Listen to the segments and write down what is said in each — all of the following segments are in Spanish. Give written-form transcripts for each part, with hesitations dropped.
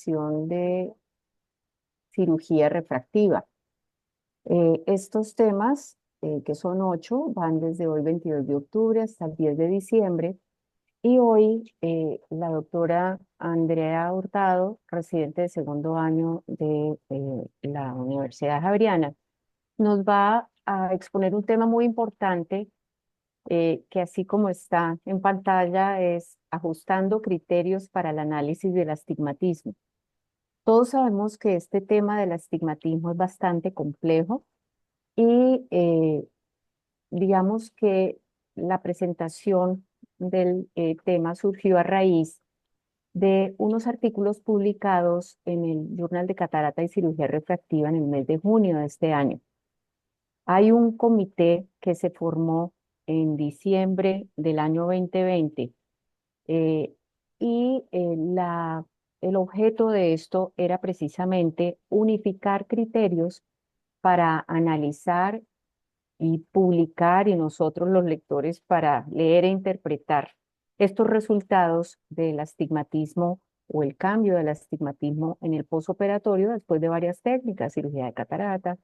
presentación de cirugía refractiva. Estos temas, que son 8, van desde hoy 22 de octubre hasta el 10 de diciembre. Y hoy la doctora Andrea Hurtado, residente de segundo año de la Universidad Javeriana, nos va a exponer un tema muy importante que así como está en pantalla es ajustando criterios para el análisis del astigmatismo. Todos sabemos que este tema del astigmatismo es bastante complejo y digamos que la presentación del tema surgió a raíz de unos artículos publicados en el Journal de Catarata y Cirugía Refractiva en el mes de junio de este año. Hay un comité que se formó en diciembre del año 2020 eh, y el objeto de esto era precisamente unificar criterios para analizar y publicar y nosotros los lectores para leer e interpretar estos resultados del astigmatismo o el cambio del astigmatismo en el posoperatorio después de varias técnicas, cirugía de catarata,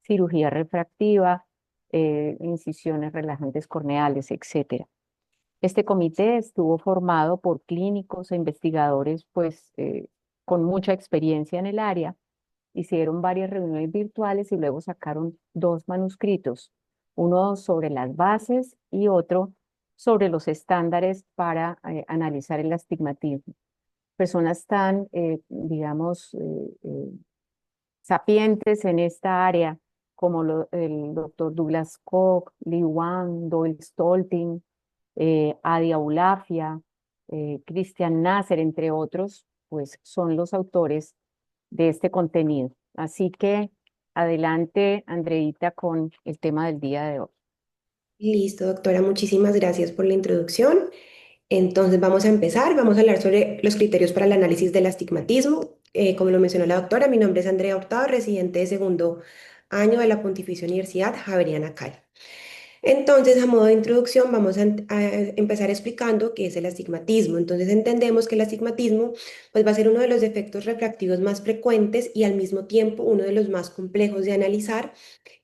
cirugía refractiva, incisiones relajantes corneales, etcétera. Este comité estuvo formado por clínicos e investigadores pues, con mucha experiencia en el área. Hicieron varias reuniones virtuales y luego sacaron 2 manuscritos, uno sobre las bases y otro sobre los estándares para analizar el astigmatismo. Personas tan, digamos, sapientes en esta área como el doctor Douglas Koch, Lee Wang, Doyle Stolting, Adi Aulafia, Christian Nasser, entre otros, pues son los autores de este contenido. Así que adelante, Andreita, con el tema del día de hoy. Listo, doctora, muchísimas gracias por la introducción. Entonces vamos a empezar, vamos a hablar sobre los criterios para el análisis del astigmatismo. Como lo mencionó la doctora, mi nombre es Andrea Hurtado, residente de segundo año de la Pontificia Universidad Javeriana Cali. Entonces, a modo de introducción, vamos a empezar explicando qué es el astigmatismo. Entonces, entendemos que el astigmatismo pues, va a ser uno de los defectos refractivos más frecuentes y al mismo tiempo uno de los más complejos de analizar,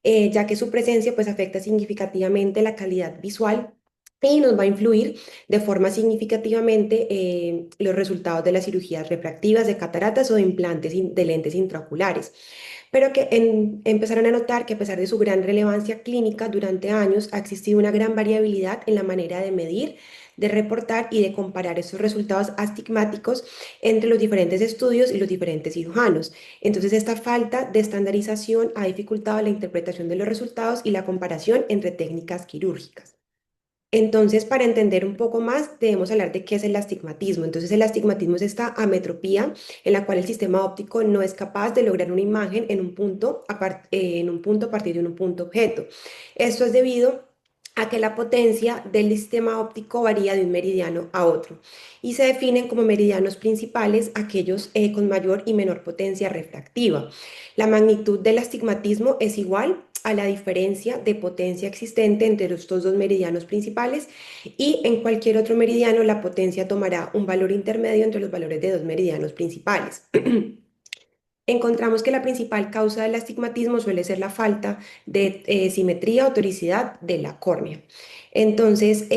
ya que su presencia pues, afecta significativamente la calidad visual y nos va a influir de forma significativamente los resultados de las cirugías refractivas de cataratas o de implantes de lentes intraoculares, pero que empezaron a notar que a pesar de su gran relevancia clínica durante años ha existido una gran variabilidad en la manera de medir, de reportar y de comparar esos resultados astigmáticos entre los diferentes estudios y los diferentes cirujanos. Entonces, esta falta de estandarización ha dificultado la interpretación de los resultados y la comparación entre técnicas quirúrgicas. Entonces, para entender un poco más, debemos hablar de qué es el astigmatismo. Entonces, el astigmatismo es esta ametropía en la cual el sistema óptico no es capaz de lograr una imagen en un punto a partir de un punto objeto. Esto es debido a que la potencia del sistema óptico varía de un meridiano a otro y se definen como meridianos principales aquellos con mayor y menor potencia refractiva. La magnitud del astigmatismo es igual a la diferencia de potencia existente entre estos dos meridianos principales y en cualquier otro meridiano la potencia tomará un valor intermedio entre los valores de dos meridianos principales. Encontramos que la principal causa del astigmatismo suele ser la falta de simetría o toricidad de la córnea. Entonces,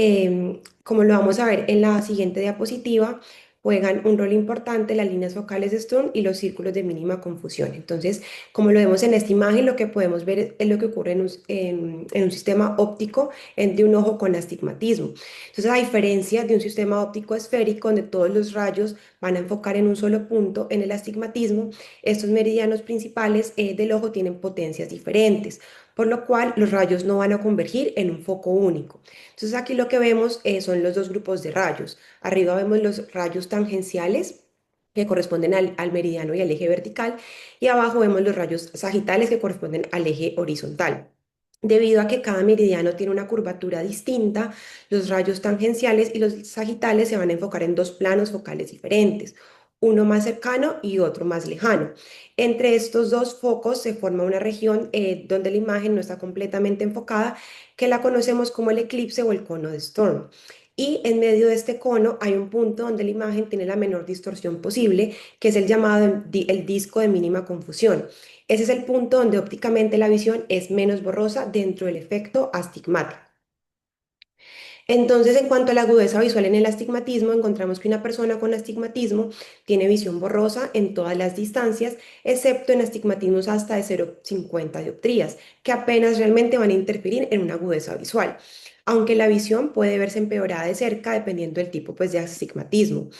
como lo vamos a ver en la siguiente diapositiva, juegan un rol importante las líneas focales de Stone y los círculos de mínima confusión. Entonces, como lo vemos en esta imagen, lo que podemos ver es lo que ocurre en un sistema óptico de un ojo con astigmatismo. Entonces, a diferencia de un sistema óptico esférico donde todos los rayos van a enfocar en un solo punto, en el astigmatismo, estos meridianos principales del ojo tienen potencias diferentes, por lo cual los rayos no van a convergir en un foco único. Entonces aquí lo que vemos son los dos grupos de rayos. Arriba vemos los rayos tangenciales que corresponden al meridiano y al eje vertical, y abajo vemos los rayos sagitales que corresponden al eje horizontal. Debido a que cada meridiano tiene una curvatura distinta, los rayos tangenciales y los sagitales se van a enfocar en dos planos focales diferentes, uno más cercano y otro más lejano. Entre estos dos focos se forma una región donde la imagen no está completamente enfocada, que la conocemos como el eclipse o el cono de Storm. y en medio de este cono hay un punto donde la imagen tiene la menor distorsión posible, que es el llamado el disco de mínima confusión. Ese es el punto donde ópticamente la visión es menos borrosa dentro del efecto astigmático. Entonces, en cuanto a la agudeza visual en el astigmatismo, encontramos que una persona con astigmatismo tiene visión borrosa en todas las distancias, excepto en astigmatismos hasta de 0,50 dioptrías, que apenas realmente van a interferir en una agudeza visual, aunque la visión puede verse empeorada de cerca dependiendo del tipo pues, de astigmatismo.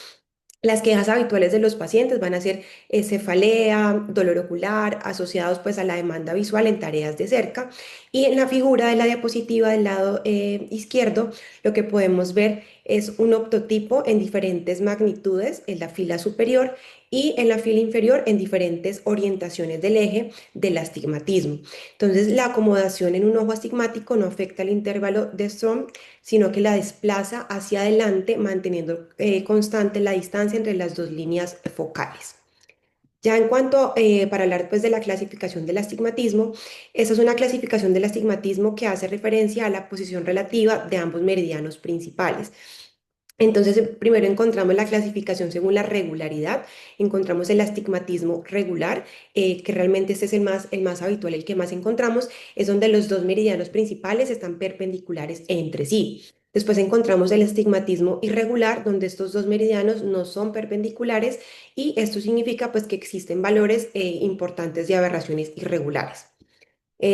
Las quejas habituales de los pacientes van a ser cefalea, dolor ocular, asociados pues a la demanda visual en tareas de cerca. Y en la figura de la diapositiva del lado izquierdo, lo que podemos ver es un optotipo en diferentes magnitudes en la fila superior y en la fila inferior en diferentes orientaciones del eje del astigmatismo. Entonces, la acomodación en un ojo astigmático no afecta el intervalo de Strom, sino que la desplaza hacia adelante, manteniendo constante la distancia entre las dos líneas focales. Ya en cuanto, para hablar pues, de la clasificación del astigmatismo, esa es una clasificación del astigmatismo que hace referencia a la posición relativa de ambos meridianos principales. Entonces, primero encontramos la clasificación según la regularidad, encontramos el astigmatismo regular, que realmente este es el más habitual, el que más encontramos, es donde los dos meridianos principales están perpendiculares entre sí. Después encontramos el astigmatismo irregular, donde estos dos meridianos no son perpendiculares y esto significa pues que existen valores importantes de aberraciones irregulares.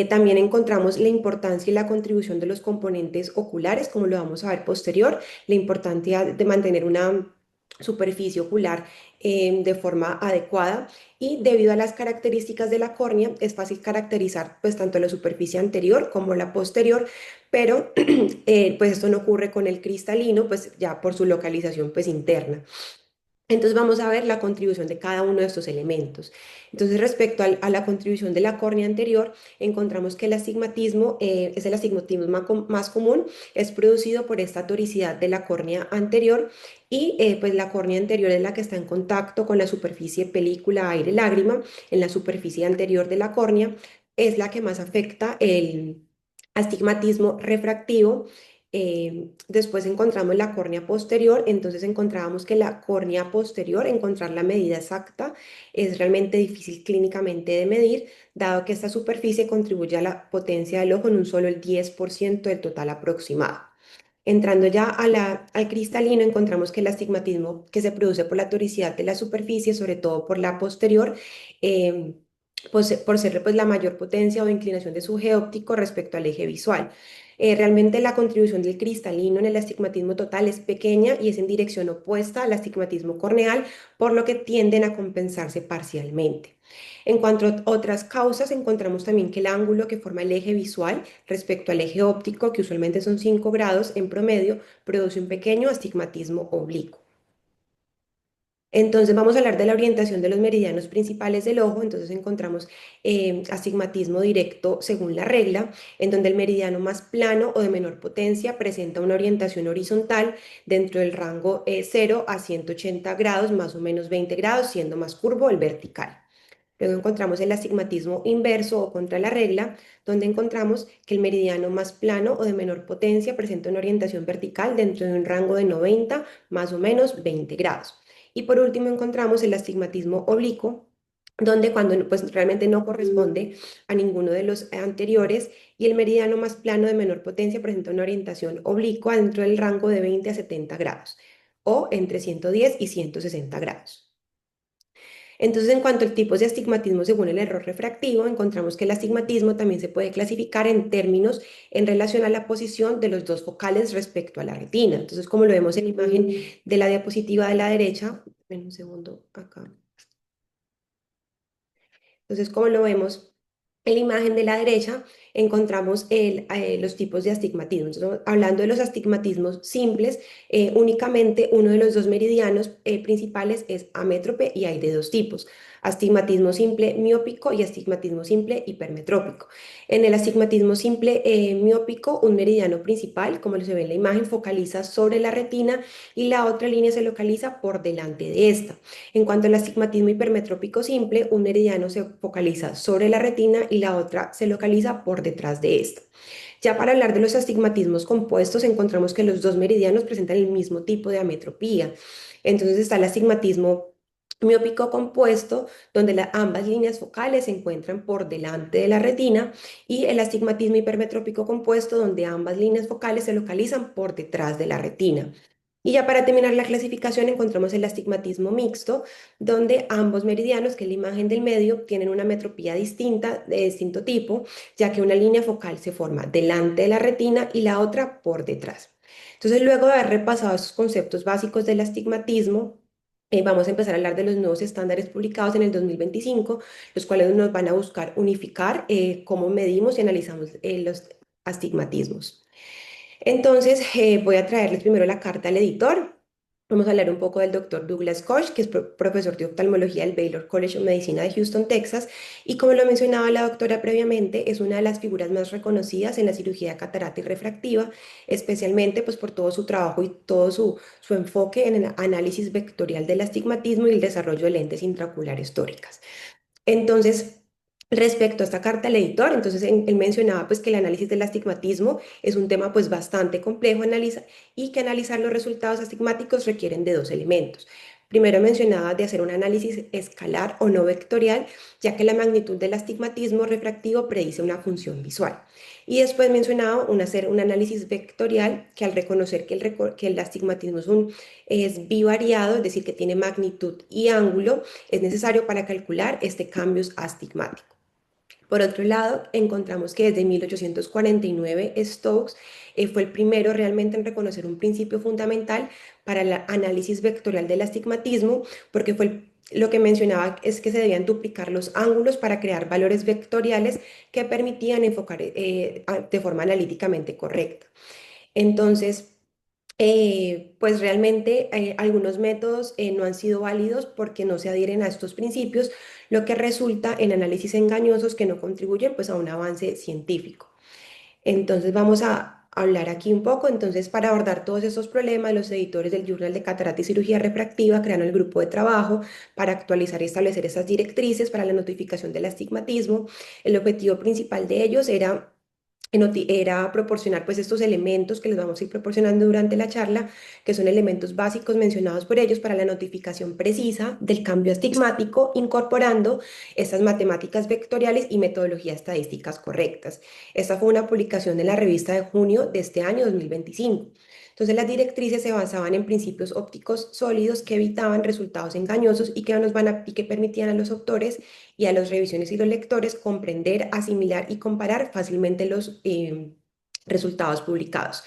También encontramos la importancia y la contribución de los componentes oculares, como lo vamos a ver posterior, la importancia de mantener una superficie ocular de forma adecuada y debido a las características de la córnea es fácil caracterizar pues tanto la superficie anterior como la posterior, pero pues esto no ocurre con el cristalino pues ya por su localización pues interna. Entonces vamos a ver la contribución de cada uno de estos elementos. Entonces respecto a la contribución de la córnea anterior, encontramos que el astigmatismo es el astigmatismo más común, es producido por esta toricidad de la córnea anterior y pues la córnea anterior es la que está en contacto con la superficie película aire lágrima, en la superficie anterior de la córnea es la que más afecta el astigmatismo refractivo. Después encontramos la córnea posterior, entonces encontrábamos que la córnea posterior, encontrar la medida exacta, es realmente difícil clínicamente de medir, dado que esta superficie contribuye a la potencia del ojo en un solo el 10% del total aproximado. Entrando ya al cristalino, encontramos que el astigmatismo que se produce por la toricidad de la superficie, sobre todo por la posterior, eh, pues, por ser pues, la mayor potencia o inclinación de su eje óptico respecto al eje visual. Realmente la contribución del cristalino en el astigmatismo total es pequeña y es en dirección opuesta al astigmatismo corneal, por lo que tienden a compensarse parcialmente. En cuanto a otras causas, encontramos también que el ángulo que forma el eje visual respecto al eje óptico, que usualmente son 5 grados en promedio, produce un pequeño astigmatismo oblicuo. Entonces vamos a hablar de la orientación de los meridianos principales del ojo. Entonces encontramos astigmatismo directo según la regla, en donde el meridiano más plano o de menor potencia presenta una orientación horizontal dentro del rango 0 a 180 grados, más o menos 20 grados, siendo más curvo el vertical. Luego encontramos el astigmatismo inverso o contra la regla, donde encontramos que el meridiano más plano o de menor potencia presenta una orientación vertical dentro de un rango de 90 más o menos 20 grados. Y por último encontramos el astigmatismo oblicuo, donde cuando pues, realmente no corresponde a ninguno de los anteriores y el meridiano más plano de menor potencia presenta una orientación oblicua dentro del rango de 20 a 70 grados o entre 110 y 160 grados. Entonces, en cuanto al tipo de astigmatismo según el error refractivo, encontramos que el astigmatismo también se puede clasificar en términos en relación a la posición de los dos focales respecto a la retina. Entonces, como lo vemos en la imagen de la diapositiva de la derecha, en un segundo acá. Entonces, como lo vemos en la imagen de la derecha, encontramos los tipos de astigmatismo. Entonces, hablando de los astigmatismos simples, únicamente uno de los dos meridianos principales es amétrope y hay de dos tipos. Astigmatismo simple miópico y astigmatismo simple hipermetrópico. En el astigmatismo simple miópico, un meridiano principal, como se ve en la imagen, focaliza sobre la retina y la otra línea se localiza por delante de esta. En cuanto al astigmatismo hipermetrópico simple, un meridiano se focaliza sobre la retina y la otra se localiza por detrás de esta. Ya para hablar de los astigmatismos compuestos, encontramos que los dos meridianos presentan el mismo tipo de ametropía. Entonces está el astigmatismo miópico compuesto, donde ambas líneas focales se encuentran por delante de la retina, y el astigmatismo hipermetrópico compuesto, donde ambas líneas focales se localizan por detrás de la retina. Y ya para terminar la clasificación encontramos el astigmatismo mixto, donde ambos meridianos, que es la imagen del medio, tienen una metropía distinta, de distinto tipo, ya que una línea focal se forma delante de la retina y la otra por detrás. Entonces, luego de haber repasado esos conceptos básicos del astigmatismo, vamos a empezar a hablar de los nuevos estándares publicados en el 2025, los cuales nos van a buscar unificar cómo medimos y analizamos los astigmatismos. Entonces, voy a traerles primero la carta al editor. Vamos a hablar un poco del doctor Douglas Koch, que es profesor de oftalmología del Baylor College of Medicina de Houston, Texas, y como lo mencionaba la doctora previamente, es una de las figuras más reconocidas en la cirugía de catarata y refractiva, especialmente pues por todo su trabajo y todo su enfoque en el análisis vectorial del astigmatismo y el desarrollo de lentes intraoculares tóricas. Entonces, respecto a esta carta al editor, entonces él mencionaba pues que el análisis del astigmatismo es un tema pues bastante complejo y que analizar los resultados astigmáticos requieren de dos elementos. Primero mencionaba de hacer un análisis escalar o no vectorial, ya que la magnitud del astigmatismo refractivo predice una función visual. Y después mencionaba hacer un análisis vectorial, que al reconocer que el astigmatismo es bivariado, es decir, que tiene magnitud y ángulo, es necesario para calcular este cambio astigmático. Por otro lado, encontramos que desde 1849 Stokes fue el primero realmente en reconocer un principio fundamental para el análisis vectorial del astigmatismo, porque lo que mencionaba es que se debían duplicar los ángulos para crear valores vectoriales que permitían enfocar de forma analíticamente correcta. Entonces, pues realmente algunos métodos no han sido válidos porque no se adhieren a estos principios, lo que resulta en análisis engañosos que no contribuyen pues a un avance científico. Entonces vamos a hablar aquí un poco. Entonces, para abordar todos estos problemas, los editores del Journal de Catarata y Cirugía Refractiva crearon el grupo de trabajo para actualizar y establecer esas directrices para la notificación del astigmatismo. El objetivo principal de ellos era proporcionar pues estos elementos que les vamos a ir proporcionando durante la charla, que son elementos básicos mencionados por ellos para la notificación precisa del cambio estigmático, incorporando estas matemáticas vectoriales y metodologías estadísticas correctas. Esta fue una publicación en la revista de junio de este año 2025. Entonces, las directrices se basaban en principios ópticos sólidos que evitaban resultados engañosos y que permitían a los autores y a las revisiones y los lectores comprender, asimilar y comparar fácilmente los resultados publicados.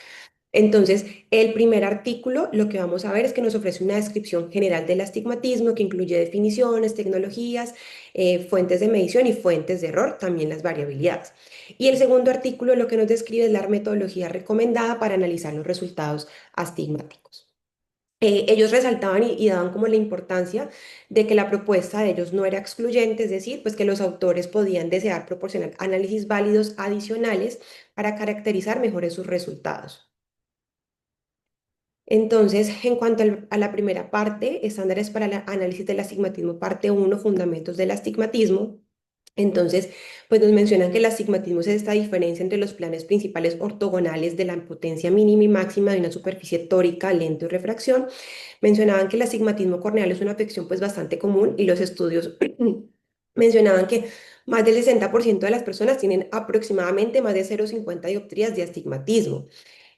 Entonces, el primer artículo, lo que vamos a ver es que nos ofrece una descripción general del astigmatismo que incluye definiciones, tecnologías, fuentes de medición y fuentes de error, también las variabilidades. Y el segundo artículo lo que nos describe es la metodología recomendada para analizar los resultados astigmáticos. Ellos resaltaban y daban como la importancia de que la propuesta de ellos no era excluyente, es decir, pues que los autores podían desear proporcionar análisis válidos adicionales para caracterizar mejores sus resultados. Entonces, en cuanto a la primera parte, estándares para el análisis del astigmatismo, parte uno, fundamentos del astigmatismo. Entonces, pues nos mencionan que el astigmatismo es esta diferencia entre los planes principales ortogonales de la potencia mínima y máxima de una superficie tórica, lente o refracción. Mencionaban que el astigmatismo corneal es una afección pues bastante común y los estudios mencionaban que más del 60% de las personas tienen aproximadamente más de 0,50 dioptrías de astigmatismo.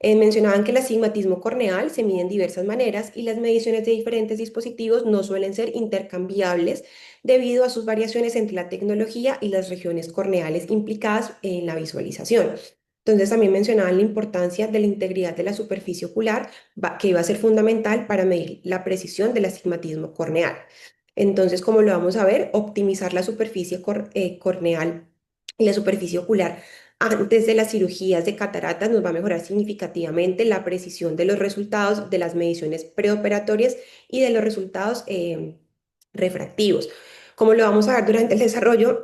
Mencionaban que el astigmatismo corneal se mide en diversas maneras y las mediciones de diferentes dispositivos no suelen ser intercambiables debido a sus variaciones entre la tecnología y las regiones corneales implicadas en la visualización. Entonces también mencionaban la importancia de la integridad de la superficie ocular, que iba a ser fundamental para medir la precisión del astigmatismo corneal. Entonces, como lo vamos a ver, optimizar la superficie corneal y la superficie ocular antes de las cirugías de cataratas nos va a mejorar significativamente la precisión de los resultados de las mediciones preoperatorias y de los resultados refractivos. Como lo vamos a ver durante el desarrollo,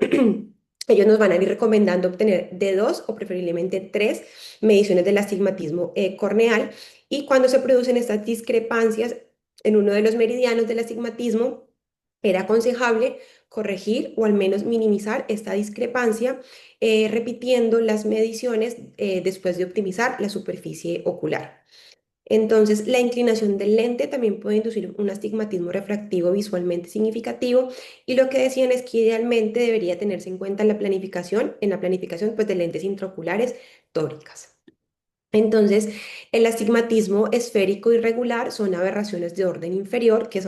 ellos nos van a ir recomendando obtener de dos o preferiblemente tres mediciones del astigmatismo corneal, y cuando se producen estas discrepancias en uno de los meridianos del astigmatismo, era aconsejable corregir o al menos minimizar esta discrepancia, repitiendo las mediciones después de optimizar la superficie ocular. Entonces, la inclinación del lente también puede inducir un astigmatismo refractivo visualmente significativo, y lo que decían es que idealmente debería tenerse en cuenta en la planificación pues, de lentes intraoculares tóricas. Entonces, el astigmatismo esférico irregular son aberraciones de orden inferior que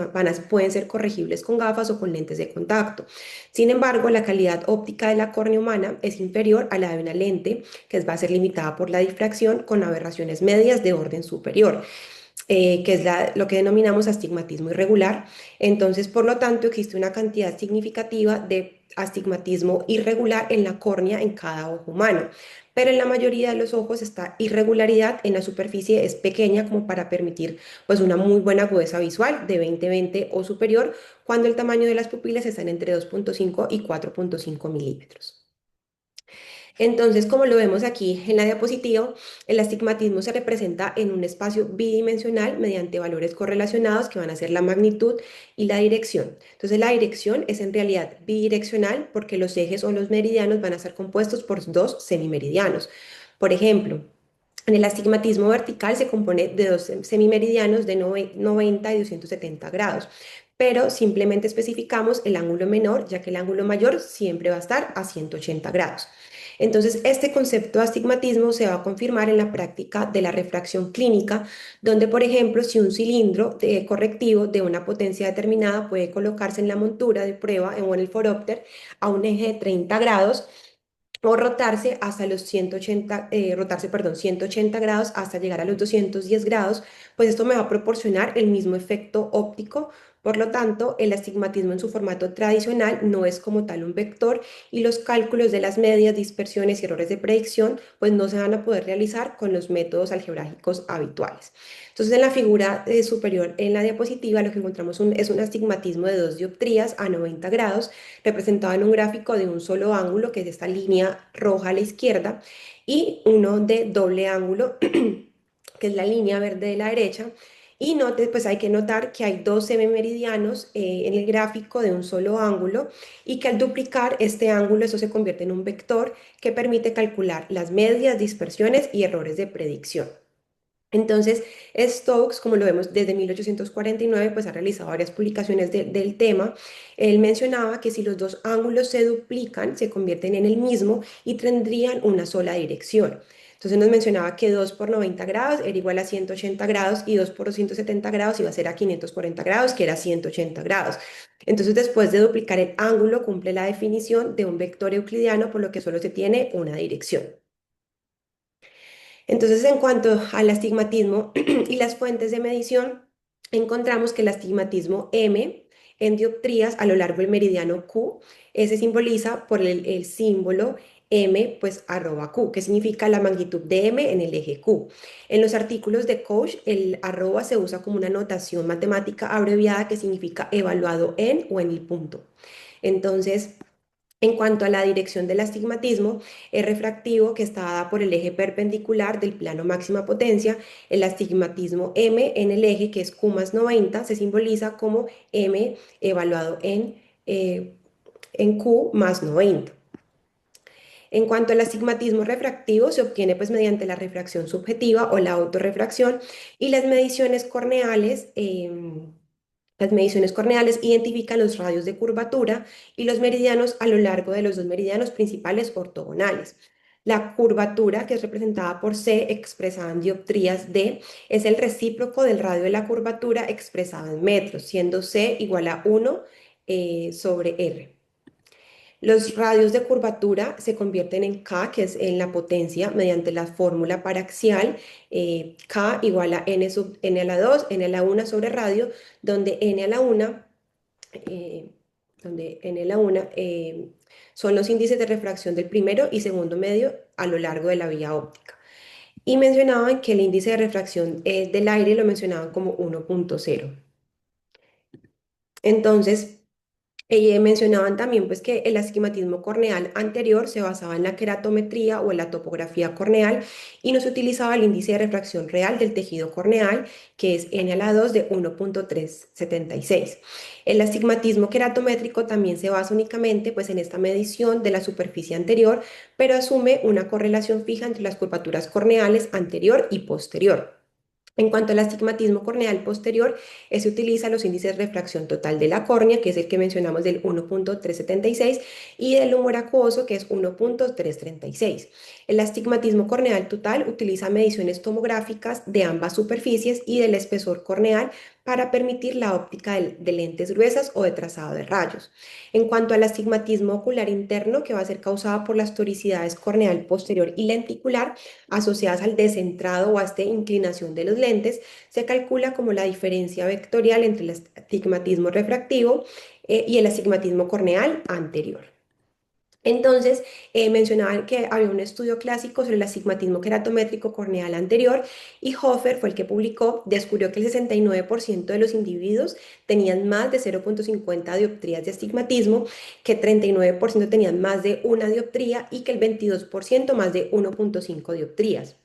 pueden ser corregibles con gafas o con lentes de contacto. Sin embargo, la calidad óptica de la córnea humana es inferior a la de una lente que va a ser limitada por la difracción con aberraciones medias de orden superior, que es lo que denominamos astigmatismo irregular. Entonces, por lo tanto, existe una cantidad significativa de astigmatismo irregular en la córnea en cada ojo humano. Pero en la mayoría de los ojos esta irregularidad en la superficie es pequeña como para permitir pues una muy buena agudeza visual de 20/20 o superior, cuando el tamaño de las pupilas están entre 2,5 y 4,5 milímetros. Entonces, como lo vemos aquí en la diapositiva, el astigmatismo se representa en un espacio bidimensional mediante valores correlacionados que van a ser la magnitud y la dirección. Entonces, la dirección es en realidad bidireccional porque los ejes o los meridianos van a estar compuestos por dos semimeridianos. Por ejemplo, en el astigmatismo vertical se compone de dos semimeridianos de 90 y 270 grados, pero simplemente especificamos el ángulo menor, ya que el ángulo mayor siempre va a estar a 180 grados. Entonces, este concepto de astigmatismo se va a confirmar en la práctica de la refracción clínica, donde, por ejemplo, si un cilindro correctivo de una potencia determinada puede colocarse en la montura de prueba o en el forópter a un eje de 30 grados, o rotarse hasta los 180, perdón, 180 grados hasta llegar a los 210 grados, pues esto me va a proporcionar el mismo efecto óptico. Por lo tanto, el astigmatismo en su formato tradicional no es como tal un vector, y los cálculos de las medias, dispersiones y errores de predicción pues no se van a poder realizar con los métodos algebraicos habituales. Entonces, en la figura superior en la diapositiva lo que encontramos es un astigmatismo de 2 dioptrías a 90 grados, representado en un gráfico de un solo ángulo, que es esta línea roja a la izquierda, y uno de doble ángulo, que es la línea verde de la derecha. Y pues hay que notar que hay dos semimeridianos en el gráfico de un solo ángulo, y que al duplicar este ángulo, eso se convierte en un vector que permite calcular las medias, dispersiones y errores de predicción. Entonces, Stokes, como lo vemos desde 1849, pues ha realizado varias publicaciones del tema. Él mencionaba que si los dos ángulos se duplican, se convierten en el mismo y tendrían una sola dirección. Entonces nos mencionaba que 2 por 90 grados era igual a 180 grados, y 2 por 270 grados iba a ser a 540 grados, que era 180 grados. Entonces, después de duplicar el ángulo, cumple la definición de un vector euclidiano, por lo que solo se tiene una dirección. Entonces, en cuanto al astigmatismo y las fuentes de medición, encontramos que el astigmatismo M en dioptrías a lo largo del meridiano Q se simboliza por el símbolo M, pues arroba Q, que significa la magnitud de M en el eje Q. En los artículos de Koch, el arroba se usa como una notación matemática abreviada que significa evaluado en o en el punto. Entonces, en cuanto a la dirección del astigmatismo, es refractivo, que está dada por el eje perpendicular del plano máxima potencia. El astigmatismo M en el eje, que es Q más 90, se simboliza como M evaluado en Q más 90. En cuanto al astigmatismo refractivo, se obtiene pues mediante la refracción subjetiva o la autorrefracción, y las mediciones corneales. Las mediciones corneales identifican los radios de curvatura y los meridianos a lo largo de los dos meridianos principales ortogonales. La curvatura, que es representada por C expresada en dioptrías D, es el recíproco del radio de la curvatura expresada en metros, siendo C igual a 1 sobre R. Los radios de curvatura se convierten en K, que es en la potencia, mediante la fórmula paraxial, K igual a N sub N a la 2, N a la 1 sobre radio, donde N a la 1, eh, son los índices de refracción del primero y segundo medio a lo largo de la vía óptica. Y mencionaban que el índice de refracción del aire lo mencionaban como 1,0. Entonces, Mencionaban también pues, que el astigmatismo corneal anterior se basaba en la queratometría o en la topografía corneal y no se utilizaba el índice de refracción real del tejido corneal, que es N a la 2 de 1.376. El astigmatismo queratométrico también se basa únicamente pues, en esta medición de la superficie anterior, pero asume una correlación fija entre las curvaturas corneales anterior y posterior. En cuanto al astigmatismo corneal posterior, se utiliza los índices de refracción total de la córnea, que es el que mencionamos del 1.376, y del humor acuoso, que es 1.336. El astigmatismo corneal total utiliza mediciones tomográficas de ambas superficies y del espesor corneal para permitir la óptica de lentes gruesas o de trazado de rayos. En cuanto al astigmatismo ocular interno, que va a ser causado por las toricidades corneal posterior y lenticular, asociadas al descentrado o a esta inclinación de los lentes, se calcula como la diferencia vectorial entre el astigmatismo refractivo y el astigmatismo corneal anterior. Entonces, mencionaban que había un estudio clásico sobre el astigmatismo queratométrico corneal anterior y Hofer fue el que publicó, descubrió que el 69% de los individuos tenían más de 0.50 dioptrías de astigmatismo, que 39% tenían más de una dioptría y que el 22% más de 1.5 dioptrías.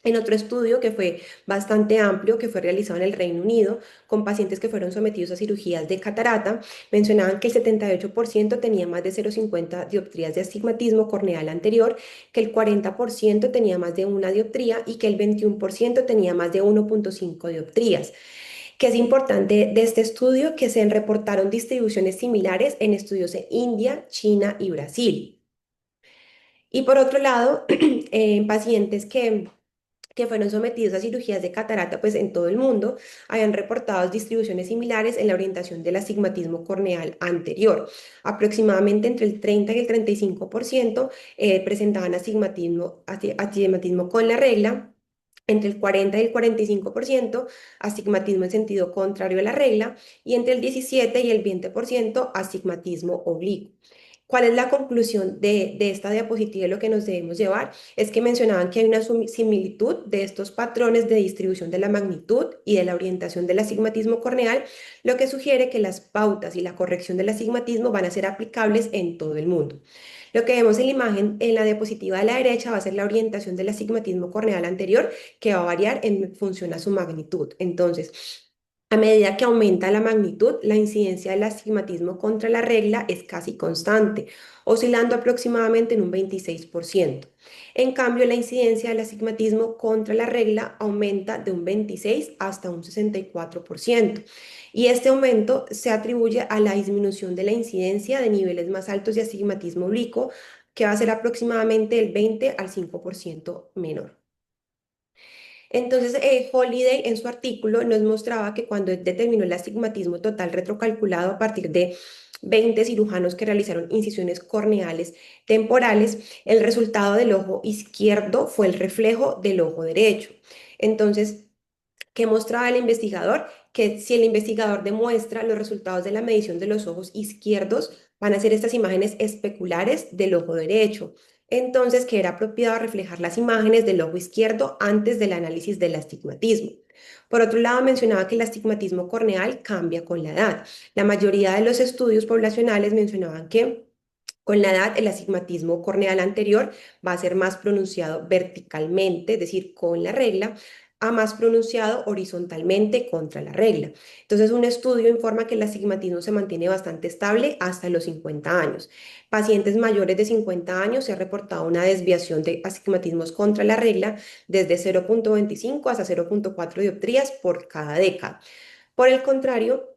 En otro estudio que fue bastante amplio, que fue realizado en el Reino Unido, con pacientes que fueron sometidos a cirugías de catarata, mencionaban que el 78% tenía más de 0,50 dioptrías de astigmatismo corneal anterior, que el 40% tenía más de una dioptría y que el 21% tenía más de 1.5 dioptrías. Que es importante de este estudio que se reportaron distribuciones similares en estudios en India, China y Brasil. Y por otro lado, en pacientes que fueron sometidos a cirugías de catarata pues en todo el mundo, habían reportado distribuciones similares en la orientación del astigmatismo corneal anterior. Aproximadamente entre el 30 y el 35% presentaban astigmatismo con la regla, entre el 40 y el 45% astigmatismo en sentido contrario a la regla y entre el 17 y el 20% astigmatismo oblicuo. ¿Cuál es la conclusión de esta diapositiva? Lo que nos debemos llevar es que mencionaban que hay una similitud de estos patrones de distribución de la magnitud y de la orientación del astigmatismo corneal, lo que sugiere que las pautas y la corrección del astigmatismo van a ser aplicables en todo el mundo. Lo que vemos en la imagen, en la diapositiva de la derecha, va a ser la orientación del astigmatismo corneal anterior, que va a variar en función a su magnitud. Entonces, a medida que aumenta la magnitud, la incidencia del astigmatismo contra la regla es casi constante, oscilando aproximadamente en un 26%. En cambio, la incidencia del astigmatismo contra la regla aumenta de un 26 hasta un 64%. Y este aumento se atribuye a la disminución de la incidencia de niveles más altos de astigmatismo oblicuo, que va a ser aproximadamente el 20 al 5% menor. Entonces, Holiday en su artículo nos mostraba que cuando determinó el astigmatismo total retrocalculado a partir de 20 cirujanos que realizaron incisiones corneales temporales, el resultado del ojo izquierdo fue el reflejo del ojo derecho. Entonces, ¿qué mostraba el investigador? Que si el investigador demuestra los resultados de la medición de los ojos izquierdos, van a ser estas imágenes especulares del ojo derecho. Entonces, que era apropiado reflejar las imágenes del ojo izquierdo antes del análisis del astigmatismo. Por otro lado, mencionaba que el astigmatismo corneal cambia con la edad. La mayoría de los estudios poblacionales mencionaban que con la edad, el astigmatismo corneal anterior va a ser más pronunciado verticalmente, es decir, con la regla, a más pronunciado horizontalmente contra la regla. Entonces, un estudio informa que el astigmatismo se mantiene bastante estable hasta los 50 años. Pacientes mayores de 50 años se ha reportado una desviación de astigmatismos contra la regla desde 0.25 hasta 0.4 dioptrías por cada década. Por el contrario,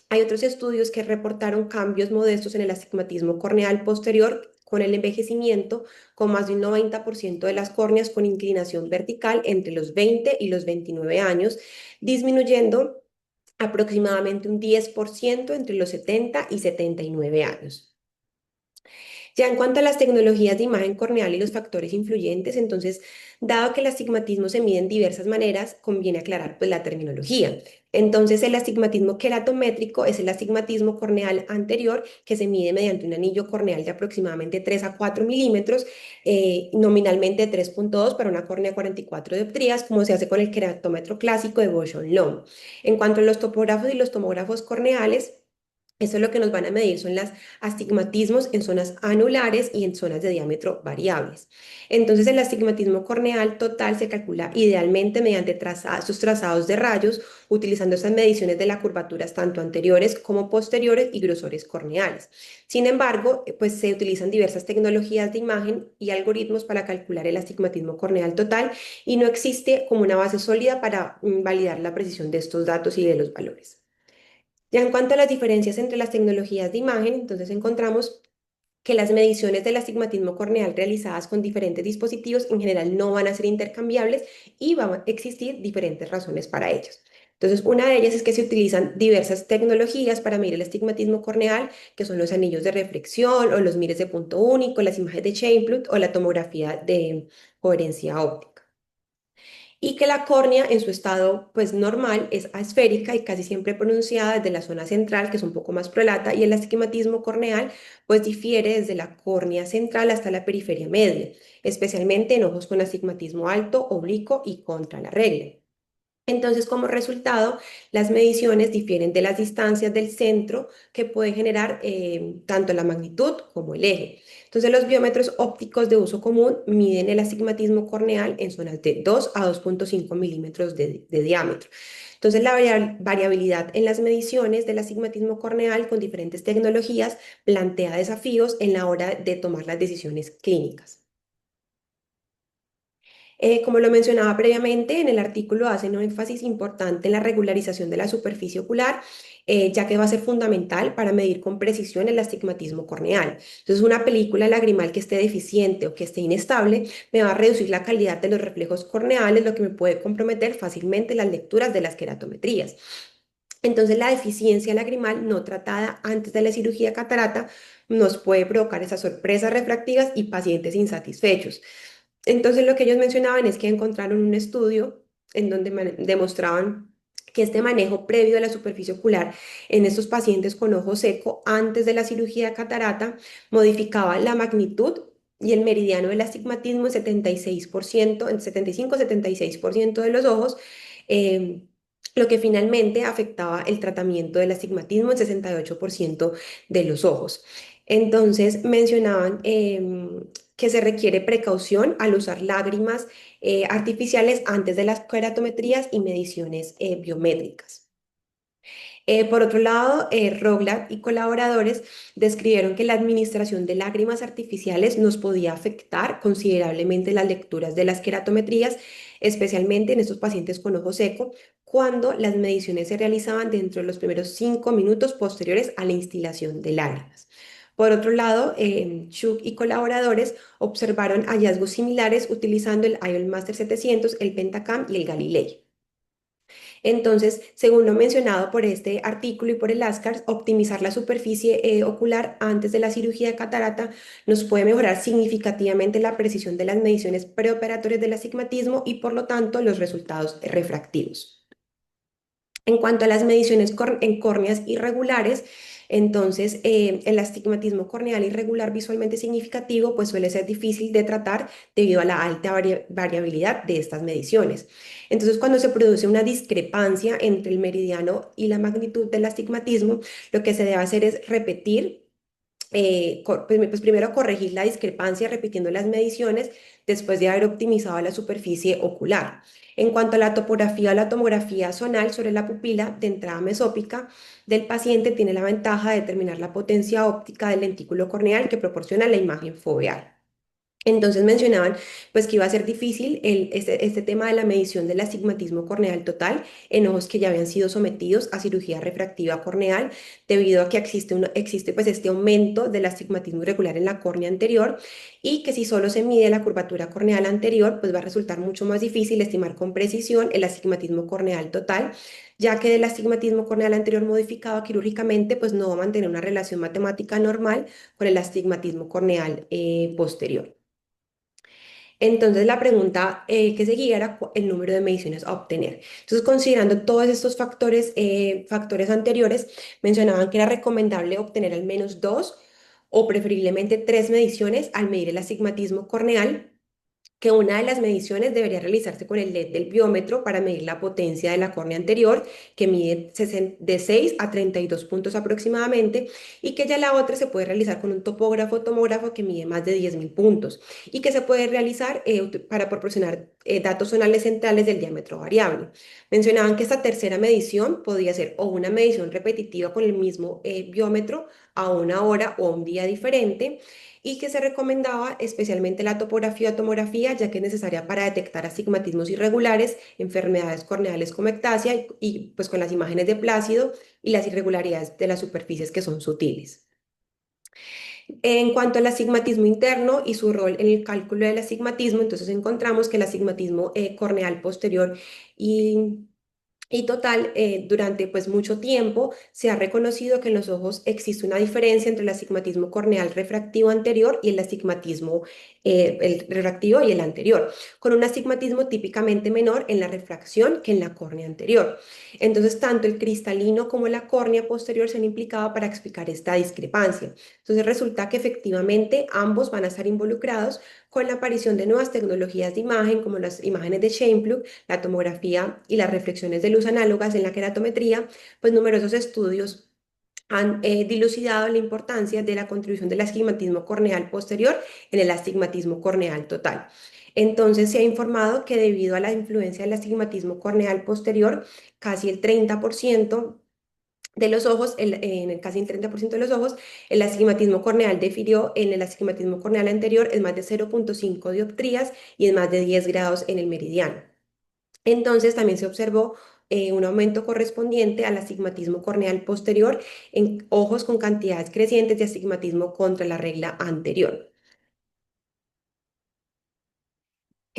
hay otros estudios que reportaron cambios modestos en el astigmatismo corneal posterior con el envejecimiento, con más de un 90% de las córneas con inclinación vertical entre los 20 y los 29 años, disminuyendo aproximadamente un 10% entre los 70 y 79 años. Ya en cuanto a las tecnologías de imagen corneal y los factores influyentes, entonces, dado que el astigmatismo se mide en diversas maneras, conviene aclarar pues, la terminología. Entonces, el astigmatismo queratométrico es el astigmatismo corneal anterior que se mide mediante un anillo corneal de aproximadamente 3 a 4 milímetros, nominalmente 3.2 para una córnea de 44 dioptrías, como se hace con el queratómetro clásico de Boston Long. En cuanto a los topógrafos y los tomógrafos corneales, Eso lo que nos van a medir son los astigmatismos en zonas anulares y en zonas de diámetro variables. Entonces, el astigmatismo corneal total se calcula idealmente mediante sus trazados de rayos, utilizando esas mediciones de las curvaturas tanto anteriores como posteriores y grosores corneales. Sin embargo, pues se utilizan diversas tecnologías de imagen y algoritmos para calcular el astigmatismo corneal total y no existe como una base sólida para validar la precisión de estos datos y de los valores. Ya en cuanto a las diferencias entre las tecnologías de imagen, entonces encontramos que las mediciones del astigmatismo corneal realizadas con diferentes dispositivos en general no van a ser intercambiables y van a existir diferentes razones para ellos. Entonces, una de ellas es que se utilizan diversas tecnologías para medir el astigmatismo corneal, que son los anillos de reflexión o los mires de punto único, las imágenes de Chain-Plot o la tomografía de coherencia óptica y que la córnea en su estado pues normal es asférica y casi siempre pronunciada desde la zona central, que es un poco más prolata, y el astigmatismo corneal pues difiere desde la córnea central hasta la periferia media, especialmente en ojos con astigmatismo alto, oblicuo y contra la regla. Entonces, como resultado, las mediciones difieren de las distancias del centro que puede generar tanto la magnitud como el eje. Entonces, los biómetros ópticos de uso común miden el astigmatismo corneal en zonas de 2 a 2,5 milímetros de diámetro. Entonces, la variabilidad en las mediciones del astigmatismo corneal con diferentes tecnologías plantea desafíos en la hora de tomar las decisiones clínicas. Como lo mencionaba previamente, en el artículo hacen un énfasis importante en la regularización de la superficie ocular, ya que va a ser fundamental para medir con precisión el astigmatismo corneal. Entonces, una película lagrimal que esté deficiente o que esté inestable me va a reducir la calidad de los reflejos corneales, lo que me puede comprometer fácilmente las lecturas de las queratometrías. Entonces, la deficiencia lagrimal no tratada antes de la cirugía catarata nos puede provocar esas sorpresas refractivas y pacientes insatisfechos. Entonces, lo que ellos mencionaban es que encontraron un estudio en donde demostraban que este manejo previo de la superficie ocular en estos pacientes con ojo seco antes de la cirugía de catarata modificaba la magnitud y el meridiano del astigmatismo en 76%, en 75-76% de los ojos, eh, lo que finalmente afectaba el tratamiento del astigmatismo en 68% de los ojos. Entonces mencionaban que se requiere precaución al usar lágrimas artificiales antes de las queratometrías y mediciones biométricas. Por otro lado, Roglat y colaboradores describieron que la administración de lágrimas artificiales nos podía afectar considerablemente las lecturas de las queratometrías, especialmente en estos pacientes con ojo seco, cuando las mediciones se realizaban dentro de los primeros 5 minutos posteriores a la instilación de lágrimas. Por otro lado, Chuk y colaboradores observaron hallazgos similares utilizando el IOL Master 700, el Pentacam y el Galilei. Entonces, según lo mencionado por este artículo y por el ASCAR, optimizar la superficie ocular antes de la cirugía de catarata nos puede mejorar significativamente la precisión de las mediciones preoperatorias del astigmatismo y, por lo tanto, los resultados refractivos. En cuanto a las mediciones en córneas irregulares, entonces el astigmatismo corneal irregular visualmente significativo pues suele ser difícil de tratar debido a la alta variabilidad de estas mediciones. Entonces, cuando se produce una discrepancia entre el meridiano y la magnitud del astigmatismo, lo que se debe hacer es repetir pues primero corregir la discrepancia repitiendo las mediciones después de haber optimizado la superficie ocular. En cuanto a la topografía o la tomografía zonal sobre la pupila de entrada mesópica del paciente, tiene la ventaja de determinar la potencia óptica del lentículo corneal que proporciona la imagen foveal. Entonces mencionaban pues que iba a ser difícil este tema de la medición del astigmatismo corneal total en ojos que ya habían sido sometidos a cirugía refractiva corneal debido a que existe pues este aumento del astigmatismo irregular en la córnea anterior y que si solo se mide la curvatura corneal anterior pues va a resultar mucho más difícil estimar con precisión el astigmatismo corneal total, ya que el astigmatismo corneal anterior modificado quirúrgicamente pues no va a mantener una relación matemática normal con el astigmatismo corneal posterior. Entonces, la pregunta que seguía era el número de mediciones a obtener. Entonces, considerando todos estos factores anteriores, mencionaban que era recomendable obtener al menos dos o preferiblemente tres mediciones al medir el astigmatismo corneal que una de las mediciones debería realizarse con el LED del biómetro para medir la potencia de la córnea anterior, que mide de 6 a 32 puntos aproximadamente, y que ya la otra se puede realizar con un topógrafo-tomógrafo que mide más de 10.000 puntos, y que se puede realizar para proporcionar datos zonales centrales del diámetro variable. Mencionaban que esta tercera medición podía ser o una medición repetitiva con el mismo biómetro a una hora o a un día diferente, y que se recomendaba especialmente la topografía o tomografía, ya que es necesaria para detectar astigmatismos irregulares, enfermedades corneales como ectasia pues con las imágenes de Plácido y las irregularidades de las superficies que son sutiles. En cuanto al astigmatismo interno y su rol en el cálculo del astigmatismo, entonces encontramos que el astigmatismo corneal posterior y total, durante pues mucho tiempo se ha reconocido que en los ojos existe una diferencia entre el astigmatismo corneal refractivo anterior y el astigmatismo el refractivo y el anterior, con un astigmatismo típicamente menor en la refracción que en la córnea anterior. Entonces, tanto el cristalino como la córnea posterior se han implicado para explicar esta discrepancia. Entonces, resulta que efectivamente ambos van a estar involucrados con la aparición de nuevas tecnologías de imagen, como las imágenes de Scheimpflug, la tomografía y las reflexiones de luz análogas en la queratometría, pues numerosos estudios han dilucidado la importancia de la contribución del astigmatismo corneal posterior en el astigmatismo corneal total. Entonces se ha informado que debido a la influencia del astigmatismo corneal posterior, casi el 30% de los ojos, casi el 30% de los ojos, el astigmatismo corneal difirió en el astigmatismo corneal anterior es más de 0,5 dioptrías y es más de 10 grados en el meridiano. Entonces también se observó un aumento correspondiente al astigmatismo corneal posterior en ojos con cantidades crecientes de astigmatismo contra la regla anterior.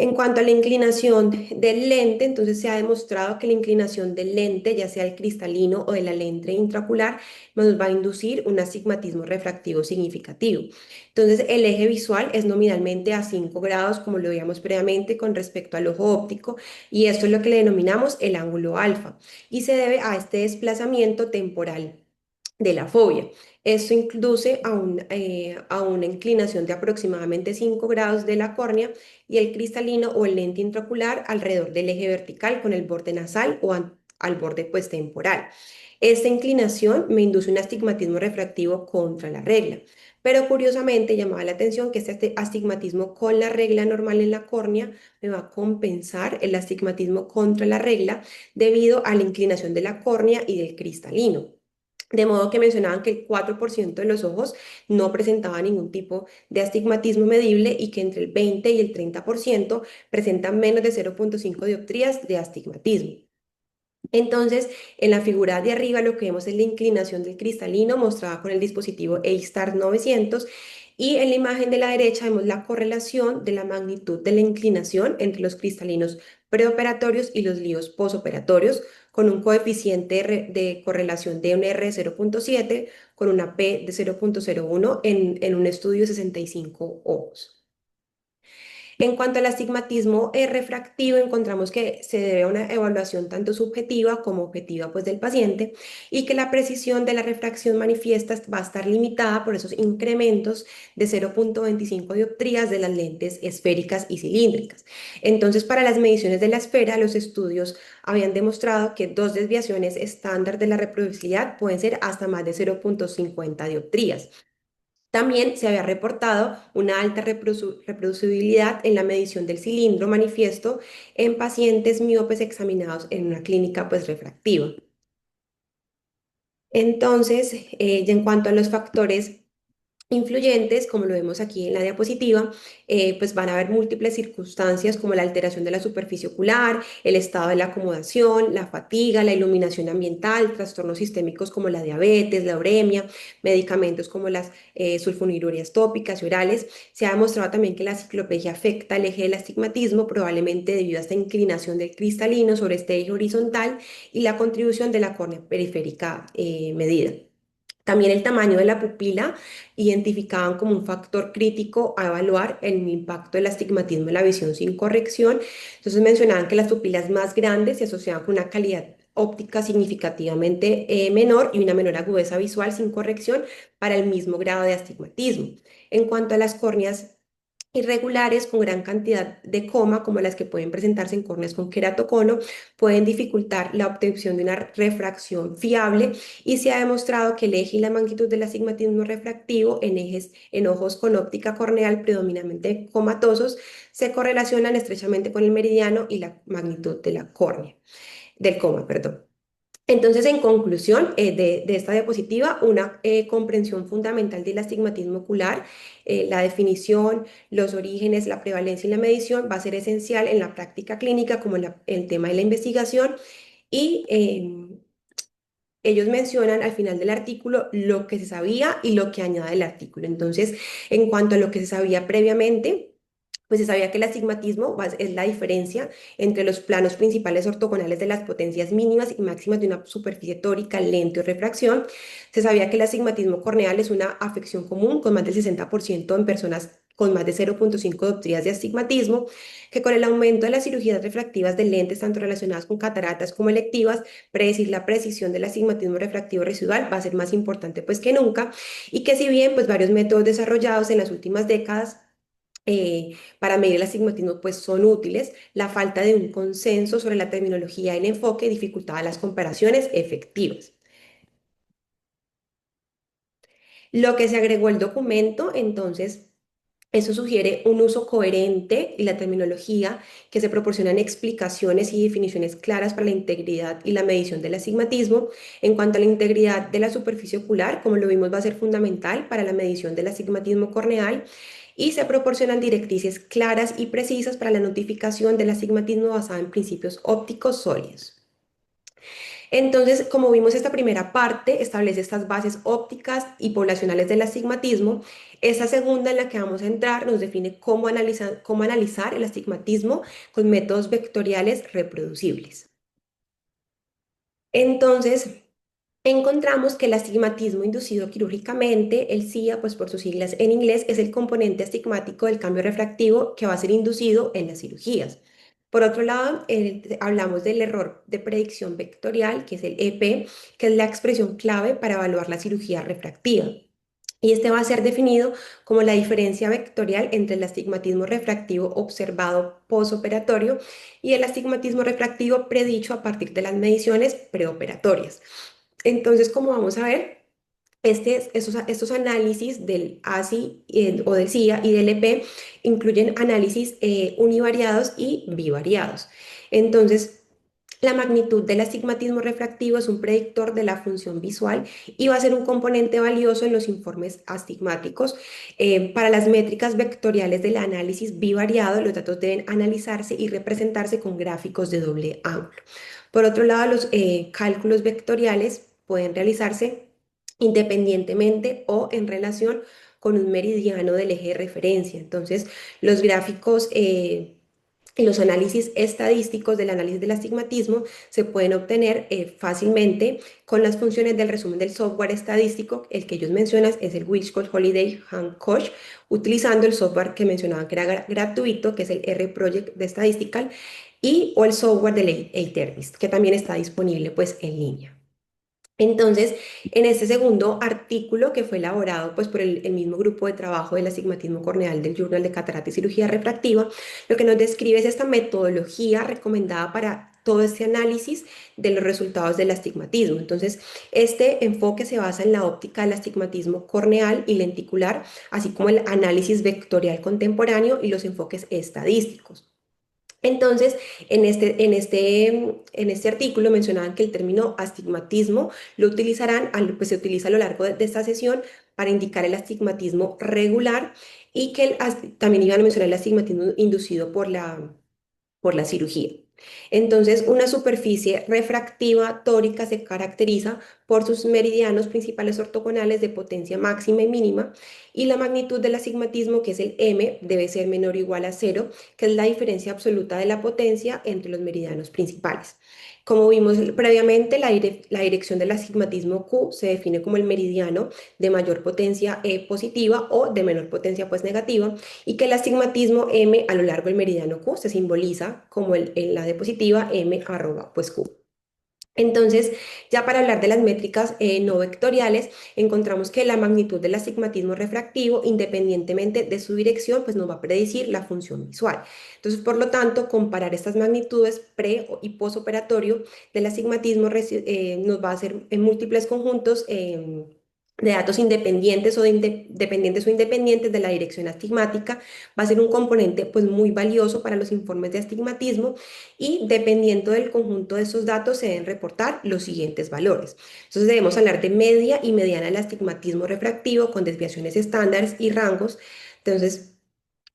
En cuanto a la inclinación del lente, entonces se ha demostrado que la inclinación del lente, ya sea el cristalino o de la lente intraocular, nos va a inducir un astigmatismo refractivo significativo. Entonces, el eje visual es nominalmente a 5 grados, como lo veíamos previamente, con respecto al ojo óptico, y esto es lo que le denominamos el ángulo alfa, y se debe a este desplazamiento temporal de la fobia. Esto induce a una inclinación de aproximadamente 5 grados de la córnea y el cristalino o el lente intraocular alrededor del eje vertical con el borde nasal o al borde pues temporal. Esta inclinación me induce un astigmatismo refractivo contra la regla, pero curiosamente llamaba la atención que este astigmatismo con la regla normal en la córnea me va a compensar el astigmatismo contra la regla debido a la inclinación de la córnea y del cristalino. De modo que mencionaban que el 4% de los ojos no presentaba ningún tipo de astigmatismo medible y que entre el 20 y el 30% presentan menos de 0,5 dioptrías de astigmatismo. Entonces, en la figura de arriba lo que vemos es la inclinación del cristalino mostrada con el dispositivo A-Star 900 y en la imagen de la derecha vemos la correlación de la magnitud de la inclinación entre los cristalinos preoperatorios y los líos posoperatorios con un coeficiente de correlación de un R de 0,7 con una P de 0,01 en un estudio de 65 ojos. En cuanto al astigmatismo refractivo, encontramos que se debe a una evaluación tanto subjetiva como objetiva pues, del paciente y que la precisión de la refracción manifiesta va a estar limitada por esos incrementos de 0,25 dioptrías de las lentes esféricas y cilíndricas. Entonces, para las mediciones de la esfera, los estudios habían demostrado que dos desviaciones estándar de la reproducibilidad pueden ser hasta más de 0,50 dioptrías. También se había reportado una alta reproducibilidad en la medición del cilindro manifiesto en pacientes miopes examinados en una clínica pues refractiva. Entonces, y en cuanto a los factores influyentes, como lo vemos aquí en la diapositiva, pues van a haber múltiples circunstancias como la alteración de la superficie ocular, el estado de la acomodación, la fatiga, la iluminación ambiental, trastornos sistémicos como la diabetes, la uremia, medicamentos como las sulfonilureas tópicas y orales. Se ha demostrado también que la ciclopegia afecta el eje del astigmatismo, probablemente debido a esta inclinación del cristalino sobre este eje horizontal y la contribución de la córnea periférica medida. También el tamaño de la pupila identificaban como un factor crítico a evaluar el impacto del astigmatismo en la visión sin corrección. Entonces mencionaban que las pupilas más grandes se asociaban con una calidad óptica significativamente menor y una menor agudeza visual sin corrección para el mismo grado de astigmatismo. En cuanto a las córneas irregulares con gran cantidad de coma, como las que pueden presentarse en córneas con queratocono, pueden dificultar la obtención de una refracción fiable y se ha demostrado que el eje y la magnitud del astigmatismo refractivo en ojos con óptica corneal predominantemente comatosos se correlacionan estrechamente con el meridiano y la magnitud de la córnea, del coma, perdón. Entonces, en conclusión de esta diapositiva, una comprensión fundamental del astigmatismo ocular, la definición, los orígenes, la prevalencia y la medición va a ser esencial en la práctica clínica como en el tema de la investigación y ellos mencionan al final del artículo lo que se sabía y lo que añade el artículo. Entonces, en cuanto a lo que se sabía previamente, pues se sabía que el astigmatismo es la diferencia entre los planos principales ortogonales de las potencias mínimas y máximas de una superficie tórica, lente o refracción. Se sabía que el astigmatismo corneal es una afección común con más del 60% en personas con más de 0,5 dioptrías de astigmatismo, que con el aumento de las cirugías refractivas de lentes, tanto relacionadas con cataratas como electivas, predecir la precisión del astigmatismo refractivo residual va a ser más importante pues que nunca, y que si bien pues varios métodos desarrollados en las últimas décadas para medir el astigmatismo pues son útiles, la falta de un consenso sobre la terminología y el enfoque dificultaba las comparaciones efectivas. Lo que se agregó al documento, entonces, eso sugiere un uso coherente y la terminología, que se proporcionan explicaciones y definiciones claras para la integridad y la medición del astigmatismo. En cuanto a la integridad de la superficie ocular, como lo vimos, va a ser fundamental para la medición del astigmatismo corneal y se proporcionan directrices claras y precisas para la notificación del astigmatismo basada en principios ópticos sólidos. Entonces, como vimos, esta primera parte establece estas bases ópticas y poblacionales del astigmatismo. Esta segunda, en la que vamos a entrar, nos define cómo analizar el astigmatismo con métodos vectoriales reproducibles. Entonces, encontramos que el astigmatismo inducido quirúrgicamente, el CIA, pues por sus siglas en inglés, es el componente astigmático del cambio refractivo que va a ser inducido en las cirugías. Por otro lado, hablamos del error de predicción vectorial, que es el EP, que es la expresión clave para evaluar la cirugía refractiva. Y este va a ser definido como la diferencia vectorial entre el astigmatismo refractivo observado posoperatorio y el astigmatismo refractivo predicho a partir de las mediciones preoperatorias. Entonces, como vamos a ver, estos análisis del ASI o del CIA y del EP incluyen análisis univariados y bivariados. Entonces, la magnitud del astigmatismo refractivo es un predictor de la función visual y va a ser un componente valioso en los informes astigmáticos. Para las métricas vectoriales del análisis bivariado, los datos deben analizarse y representarse con gráficos de doble ángulo. Por otro lado, los cálculos vectoriales pueden realizarse independientemente o en relación con un meridiano del eje de referencia. Entonces, los gráficos y los análisis estadísticos del análisis del astigmatismo se pueden obtener fácilmente con las funciones del resumen del software estadístico. El que ellos mencionan es el Wishcott Holiday Hancock, utilizando el software que mencionaban que era gratuito, que es el R-Project de Statistical, y o el software de Aeternist, que también está disponible pues en línea. Entonces, en este segundo artículo que fue elaborado pues, por el mismo grupo de trabajo del astigmatismo corneal del Journal de Catarata y Cirugía Refractiva, lo que nos describe es esta metodología recomendada para todo este análisis de los resultados del astigmatismo. Entonces, este enfoque se basa en la óptica del astigmatismo corneal y lenticular, así como el análisis vectorial contemporáneo y los enfoques estadísticos. Entonces, en este artículo mencionaban que el término astigmatismo lo utilizarán, pues se utiliza a lo largo de esta sesión para indicar el astigmatismo regular y que también iban a mencionar el astigmatismo inducido por la cirugía. Entonces, una superficie refractiva tórica se caracteriza por sus meridianos principales ortogonales de potencia máxima y mínima, y la magnitud del astigmatismo, que es el M, debe ser menor o igual a cero, que es la diferencia absoluta de la potencia entre los meridianos principales. Como vimos previamente, la dirección del astigmatismo Q se define como el meridiano de mayor potencia positiva o de menor potencia pues negativa, y que el astigmatismo M a lo largo del meridiano Q se simboliza como en la diapositiva M arroba pues Q. Entonces, ya para hablar de las métricas no vectoriales, encontramos que la magnitud del astigmatismo refractivo, independientemente de su dirección, pues nos va a predecir la función visual. Entonces, por lo tanto, comparar estas magnitudes y posoperatorio del astigmatismo nos va a hacer en múltiples conjuntos de datos independientes dependientes o independientes de la dirección astigmática. Va a ser un componente pues muy valioso para los informes de astigmatismo y dependiendo del conjunto de esos datos se deben reportar los siguientes valores. Entonces debemos hablar de media y mediana del astigmatismo refractivo con desviaciones estándares y rangos. Entonces,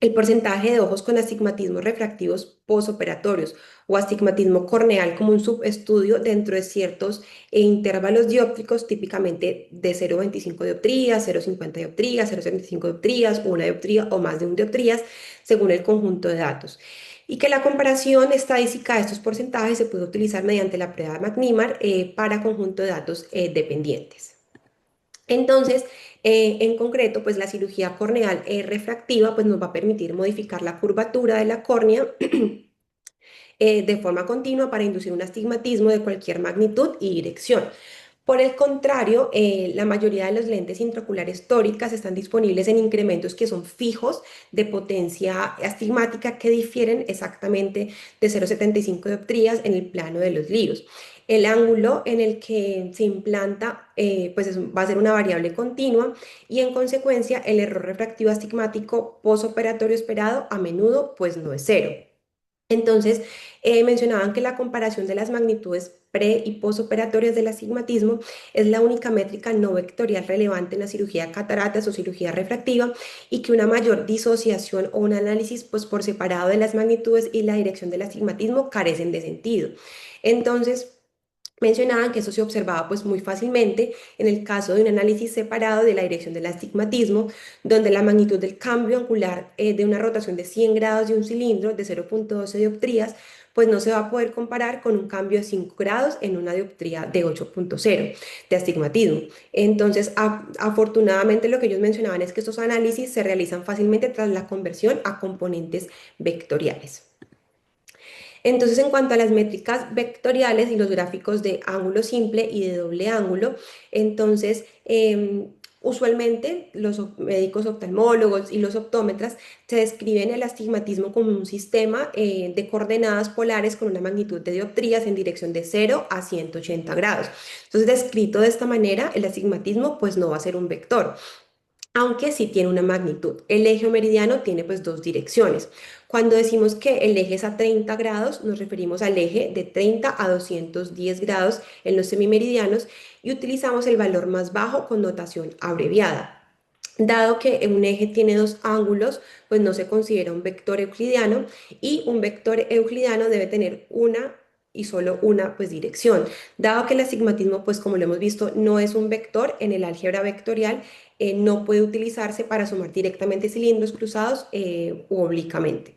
el porcentaje de ojos con astigmatismos refractivos posoperatorios o astigmatismo corneal como un subestudio dentro de ciertos intervalos dióptricos, típicamente de 0,25 dioptrías, 0,50 dioptrías, 0,75 dioptrías, una dioptría o más de un dioptrías, según el conjunto de datos. Y que la comparación estadística de estos porcentajes se puede utilizar mediante la prueba de McNemar para conjunto de datos dependientes. Entonces, en concreto, pues la cirugía corneal refractiva pues nos va a permitir modificar la curvatura de la córnea de forma continua para inducir un astigmatismo de cualquier magnitud y dirección. Por el contrario, la mayoría de los lentes intraoculares tóricas están disponibles en incrementos que son fijos de potencia astigmática que difieren exactamente de 0,75 dioptrías en el plano de los liros. El ángulo en el que se implanta va a ser una variable continua y en consecuencia el error refractivo astigmático posoperatorio esperado a menudo pues no es cero. Entonces, mencionaban que la comparación de las magnitudes pre y posoperatorias del astigmatismo es la única métrica no vectorial relevante en la cirugía de cataratas o cirugía refractiva y que una mayor disociación o un análisis pues, por separado de las magnitudes y la dirección del astigmatismo carecen de sentido. Entonces, mencionaban que eso se observaba pues muy fácilmente en el caso de un análisis separado de la dirección del astigmatismo, donde la magnitud del cambio angular de una rotación de 100 grados de un cilindro de 0,12 dioptrías, pues no se va a poder comparar con un cambio de 5 grados en una dioptría de 8,0 de astigmatismo. Entonces, afortunadamente lo que ellos mencionaban es que estos análisis se realizan fácilmente tras la conversión a componentes vectoriales. Entonces, en cuanto a las métricas vectoriales y los gráficos de ángulo simple y de doble ángulo, entonces, usualmente los médicos oftalmólogos y los optómetras se describen el astigmatismo como un sistema de coordenadas polares con una magnitud de dioptrías en dirección de 0 a 180 grados. Entonces, descrito de esta manera, el astigmatismo pues no va a ser un vector, aunque sí tiene una magnitud. El eje meridiano tiene pues dos direcciones. Cuando decimos que el eje es a 30 grados, nos referimos al eje de 30 a 210 grados en los semimeridianos y utilizamos el valor más bajo con notación abreviada. Dado que un eje tiene dos ángulos, pues no se considera un vector euclidiano y un vector euclidiano debe tener una y solo una pues dirección. Dado que el astigmatismo, pues como lo hemos visto, no es un vector en el álgebra vectorial, no puede utilizarse para sumar directamente cilindros cruzados u oblicuamente.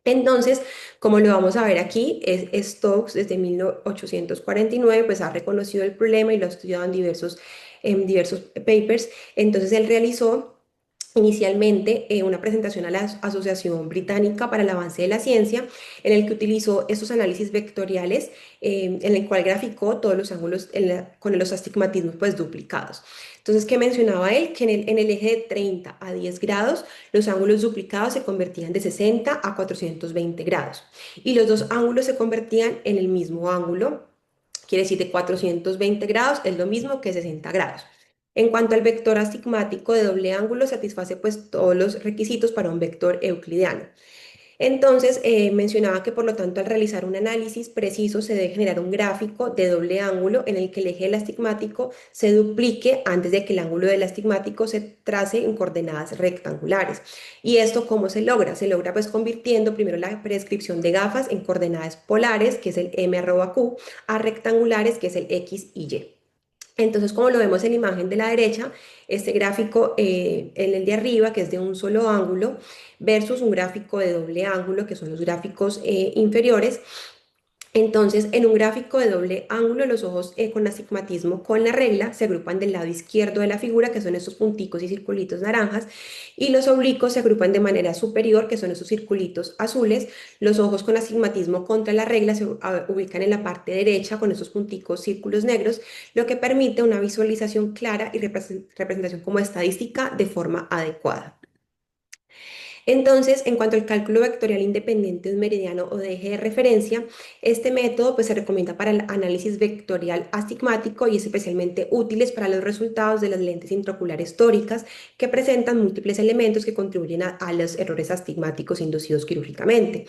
Entonces, como lo vamos a ver aquí, Stokes desde 1849 pues ha reconocido el problema y lo ha estudiado en diversos papers. Entonces, él realizó inicialmente una presentación a la Asociación Británica para el Avance de la Ciencia, en el que utilizó estos análisis vectoriales, en el cual graficó todos los ángulos con los astigmatismos pues duplicados. Entonces, ¿qué mencionaba él? Que en el eje de 30 a 10 grados, los ángulos duplicados se convertían de 60 a 420 grados y los dos ángulos se convertían en el mismo ángulo, quiere decir de 420 grados es lo mismo que 60 grados. En cuanto al vector astigmático de doble ángulo, satisface pues todos los requisitos para un vector euclidiano. Entonces, mencionaba que por lo tanto al realizar un análisis preciso se debe generar un gráfico de doble ángulo en el que el eje del astigmático se duplique antes de que el ángulo del astigmático se trace en coordenadas rectangulares. ¿Y esto cómo se logra? Se logra pues convirtiendo primero la prescripción de gafas en coordenadas polares, que es el m/q, a rectangulares, que es el x y y. Entonces, como lo vemos en la imagen de la derecha, este gráfico en el de arriba, que es de un solo ángulo, versus un gráfico de doble ángulo, que son los gráficos inferiores, Entonces, en un gráfico de doble ángulo, los ojos con astigmatismo con la regla se agrupan del lado izquierdo de la figura, que son estos punticos y circulitos naranjas, y los oblicuos se agrupan de manera superior, que son estos circulitos azules. Los ojos con astigmatismo contra la regla se ubican en la parte derecha con estos punticos círculos negros, lo que permite una visualización clara y representación como estadística de forma adecuada. Entonces, en cuanto al cálculo vectorial independiente de un meridiano o de eje de referencia, este método pues, se recomienda para el análisis vectorial astigmático y es especialmente útil para los resultados de las lentes intraoculares tóricas que presentan múltiples elementos que contribuyen a los errores astigmáticos inducidos quirúrgicamente,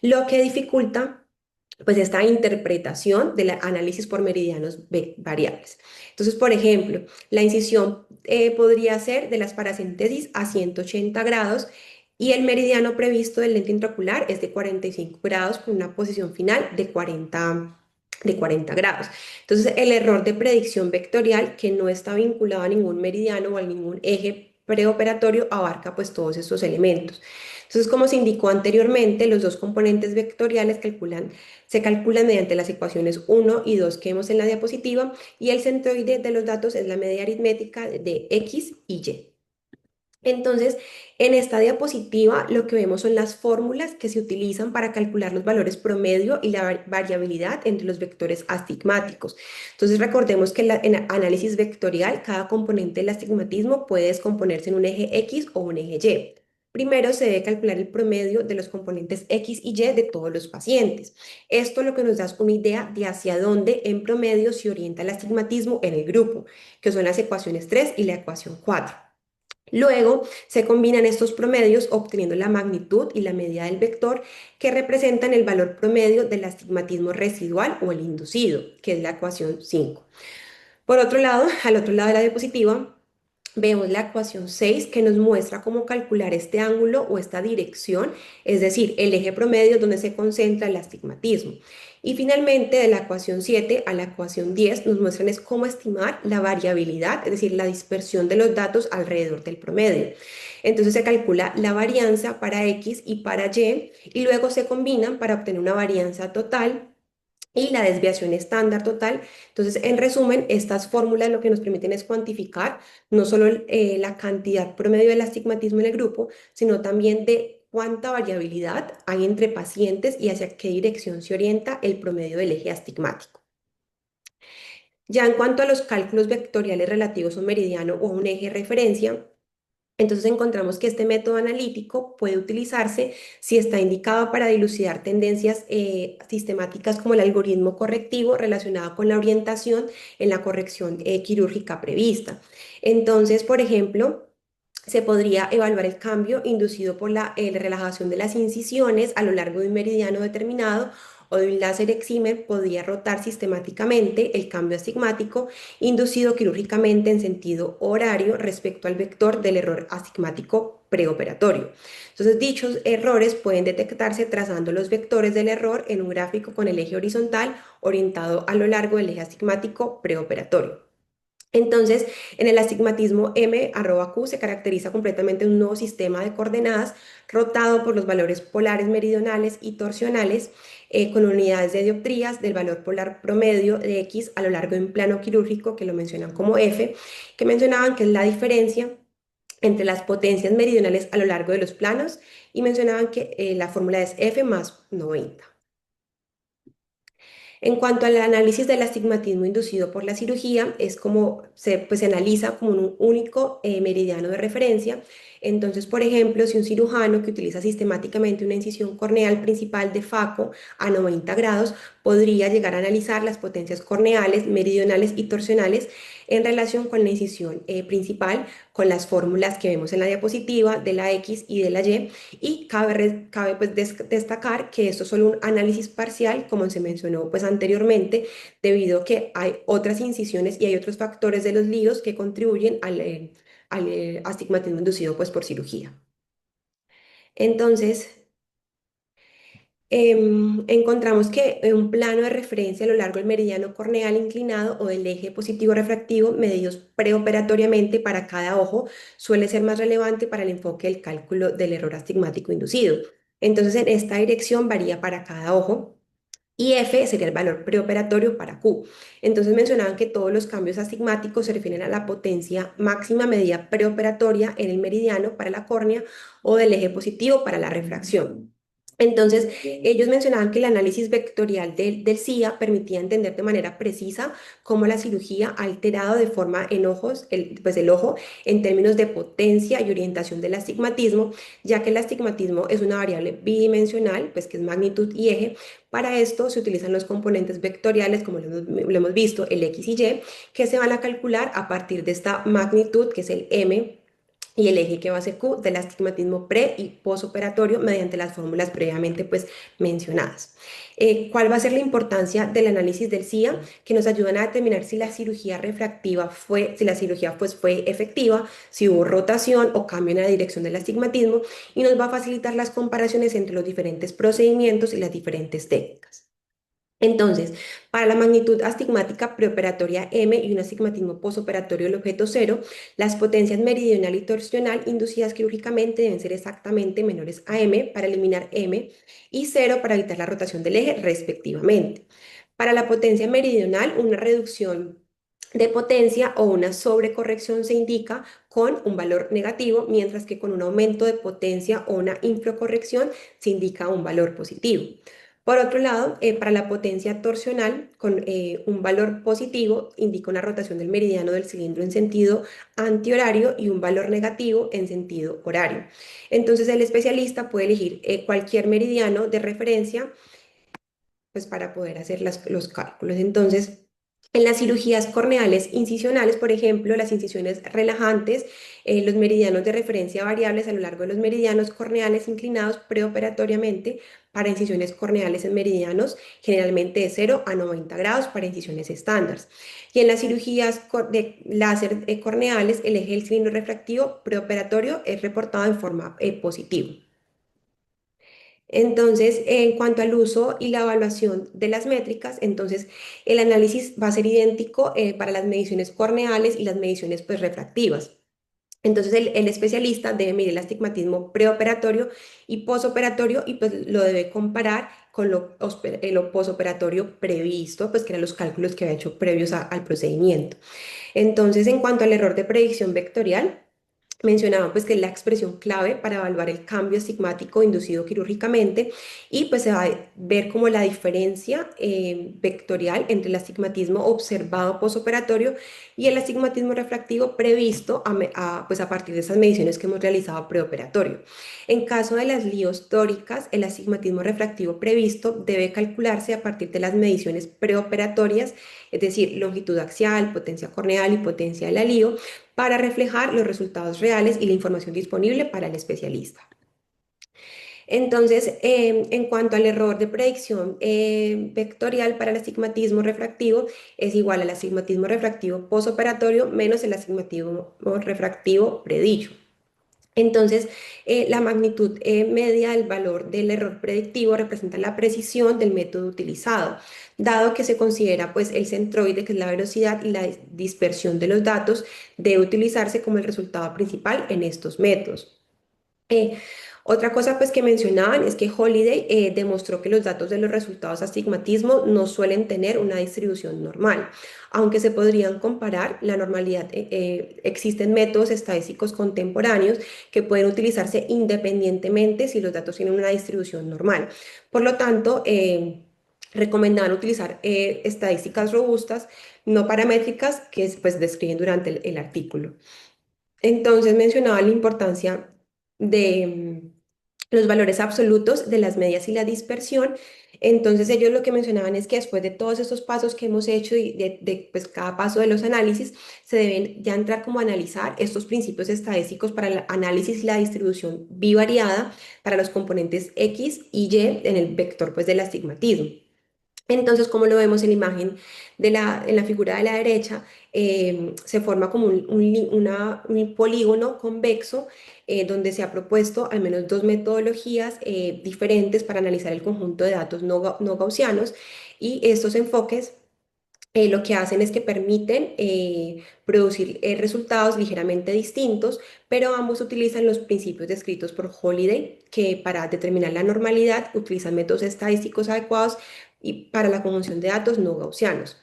lo que dificulta pues esta interpretación del análisis por meridianos variables. Entonces, por ejemplo, la incisión podría ser de las paracentesis a 180 grados y el meridiano previsto del lente intraocular es de 45 grados con una posición final de 40 grados. Entonces, el error de predicción vectorial que no está vinculado a ningún meridiano o a ningún eje preoperatorio abarca pues todos estos elementos. Entonces, como se indicó anteriormente, los dos componentes vectoriales se calculan mediante las ecuaciones 1 y 2 que vemos en la diapositiva y el centroide de los datos es la media aritmética de X y Y. Entonces, en esta diapositiva lo que vemos son las fórmulas que se utilizan para calcular los valores promedio y la variabilidad entre los vectores astigmáticos. Entonces, recordemos que en análisis vectorial, cada componente del astigmatismo puede descomponerse en un eje X o un eje Y. Primero se debe calcular el promedio de los componentes X y Y de todos los pacientes. Esto lo que nos da es una idea de hacia dónde en promedio se orienta el astigmatismo en el grupo, que son las ecuaciones 3 y la ecuación 4. Luego se combinan estos promedios obteniendo la magnitud y la medida del vector que representan el valor promedio del astigmatismo residual o el inducido, que es la ecuación 5. Por otro lado, al otro lado de la diapositiva, vemos la ecuación 6 que nos muestra cómo calcular este ángulo o esta dirección, es decir, el eje promedio donde se concentra el astigmatismo. Y finalmente, de la ecuación 7 a la ecuación 10 nos muestran es cómo estimar la variabilidad, es decir, la dispersión de los datos alrededor del promedio. Entonces se calcula la varianza para X y para y luego se combinan para obtener una varianza total y la desviación estándar total. Entonces, en resumen, estas fórmulas lo que nos permiten es cuantificar no solo la cantidad promedio del astigmatismo en el grupo, sino también de cuánta variabilidad hay entre pacientes y hacia qué dirección se orienta el promedio del eje astigmático. Ya en cuanto a los cálculos vectoriales relativos a un meridiano o a un eje de referencia, entonces encontramos que este método analítico puede utilizarse si está indicado para dilucidar tendencias sistemáticas como el algoritmo correctivo relacionado con la orientación en la corrección quirúrgica prevista. Entonces, por ejemplo, se podría evaluar el cambio inducido por la relajación de las incisiones a lo largo de un meridiano determinado o de un láser excimer podría rotar sistemáticamente el cambio astigmático inducido quirúrgicamente en sentido horario respecto al vector del error astigmático preoperatorio. Entonces, dichos errores pueden detectarse trazando los vectores del error en un gráfico con el eje horizontal orientado a lo largo del eje astigmático preoperatorio. Entonces, en el astigmatismo M/Q se caracteriza completamente un nuevo sistema de coordenadas rotado por los valores polares meridionales y torsionales con unidades de dioptrías del valor polar promedio de X a lo largo de un plano quirúrgico que lo mencionan como F, que mencionaban que es la diferencia entre las potencias meridionales a lo largo de los planos y mencionaban que la fórmula es F más 90. En cuanto al análisis del astigmatismo inducido por la cirugía, es como se analiza como un único meridiano de referencia. Entonces, por ejemplo, si un cirujano que utiliza sistemáticamente una incisión corneal principal de FACO a 90 grados podría llegar a analizar las potencias corneales, meridionales y torsionales en relación con la incisión principal, con las fórmulas que vemos en la diapositiva de la X y de la Y. Y cabe pues, destacar que esto es solo un análisis parcial, como se mencionó pues, anteriormente, debido a que hay otras incisiones y hay otros factores de los líos que contribuyen al astigmatismo inducido pues, por cirugía. Entonces, encontramos que un plano de referencia a lo largo del meridiano corneal inclinado o del eje positivo refractivo medidos preoperatoriamente para cada ojo suele ser más relevante para el enfoque del cálculo del error astigmático inducido. Entonces, en esta dirección varía para cada ojo y F sería el valor preoperatorio para Q. Entonces mencionaban que todos los cambios astigmáticos se refieren a la potencia máxima medida preoperatoria en el meridiano para la córnea o del eje positivo para la refracción. Entonces, ellos mencionaban que el análisis vectorial del CIA permitía entender de manera precisa cómo la cirugía ha alterado de forma en ojos, pues el ojo en términos de potencia y orientación del astigmatismo, ya que el astigmatismo es una variable bidimensional, pues que es magnitud y eje. Para esto se utilizan los componentes vectoriales, como lo hemos visto, el X y Y, que se van a calcular a partir de esta magnitud, que es el M, y el eje que va a ser Q del astigmatismo pre y posoperatorio mediante las fórmulas previamente pues mencionadas. ¿Cuál va a ser la importancia del análisis del CIA? Que nos ayudan a determinar si la cirugía refractiva fue, si la cirugía pues fue efectiva, si hubo rotación o cambio en la dirección del astigmatismo, y nos va a facilitar las comparaciones entre los diferentes procedimientos y las diferentes técnicas. Entonces, para la magnitud astigmática preoperatoria M y un astigmatismo posoperatorio del objeto cero, las potencias meridional y torsional inducidas quirúrgicamente deben ser exactamente menores a M para eliminar M y cero para evitar la rotación del eje respectivamente. Para la potencia meridional, una reducción de potencia o una sobrecorrección se indica con un valor negativo, mientras que con un aumento de potencia o una infracorrección se indica un valor positivo. Por otro lado, para la potencia torsional, con un valor positivo, indica una rotación del meridiano del cilindro en sentido antihorario y un valor negativo en sentido horario. Entonces, el especialista puede elegir cualquier meridiano de referencia pues, para poder hacer los cálculos. Entonces, en las cirugías corneales incisionales, por ejemplo, las incisiones relajantes, los meridianos de referencia variables a lo largo de los meridianos corneales inclinados preoperatoriamente para incisiones corneales en meridianos, generalmente de 0 a 90 grados para incisiones estándar. Y en las cirugías de láser corneales, el eje del cilindro refractivo preoperatorio es reportado en forma positiva. Entonces, en cuanto al uso y la evaluación de las métricas, entonces el análisis va a ser idéntico para las mediciones corneales y las mediciones pues, refractivas. Entonces, el especialista debe medir el astigmatismo preoperatorio y posoperatorio y pues lo debe comparar con lo posoperatorio previsto, pues que eran los cálculos que había hecho previos al procedimiento. Entonces, en cuanto al error de predicción vectorial, mencionaban pues que es la expresión clave para evaluar el cambio estigmático inducido quirúrgicamente y pues se va a ver como la diferencia vectorial entre el astigmatismo observado posoperatorio y el astigmatismo refractivo previsto pues a partir de esas mediciones que hemos realizado preoperatorio. En caso de las líos tóricas, el astigmatismo refractivo previsto debe calcularse a partir de las mediciones preoperatorias, es decir, longitud axial, potencia corneal y potencia de la lío, para reflejar los resultados reales y la información disponible para el especialista. Entonces, en cuanto al error de predicción vectorial para el astigmatismo refractivo, es igual al astigmatismo refractivo posoperatorio menos el astigmatismo refractivo predicho. Entonces, la magnitud media del valor del error predictivo representa la precisión del método utilizado, dado que se considera pues el centroide, que es la velocidad y la dispersión de los datos, debe utilizarse como el resultado principal en estos métodos. Eh, Otra cosa pues que mencionaban es que Holiday demostró que los datos de los resultados de astigmatismo no suelen tener una distribución normal. Aunque se podrían comparar, la normalidad, existen métodos estadísticos contemporáneos que pueden utilizarse independientemente si los datos tienen una distribución normal. Por lo tanto, recomendaban utilizar estadísticas robustas, no paramétricas, que pues describen durante el artículo. Entonces mencionaba la importancia de los valores absolutos de las medias y la dispersión. Entonces ellos lo que mencionaban es que después de todos estos pasos que hemos hecho y pues, cada paso de los análisis, se deben ya entrar como a analizar estos principios estadísticos para el análisis y la distribución bivariada para los componentes X y Y en el vector pues, del astigmatismo. Entonces, como lo vemos en la imagen en la figura de la derecha, se forma como un polígono convexo donde se ha propuesto al menos dos metodologías diferentes para analizar el conjunto de datos no gaussianos y estos enfoques lo que hacen es que permiten producir resultados ligeramente distintos, pero ambos utilizan los principios descritos por Holiday, que para determinar la normalidad utilizan métodos estadísticos adecuados y para la conjunción de datos no gaussianos.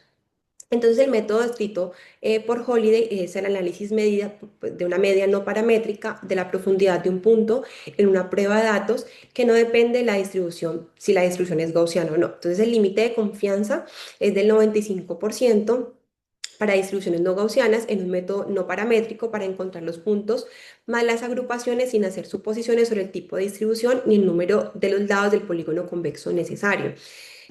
Entonces, el método descrito por Holiday es el análisis medida de una media no paramétrica de la profundidad de un punto en una prueba de datos que no depende de la distribución, si la distribución es gaussiana o no. Entonces, el límite de confianza es del 95% para distribuciones no gaussianas en un método no paramétrico para encontrar los puntos, más las agrupaciones sin hacer suposiciones sobre el tipo de distribución ni el número de los lados del polígono convexo necesario.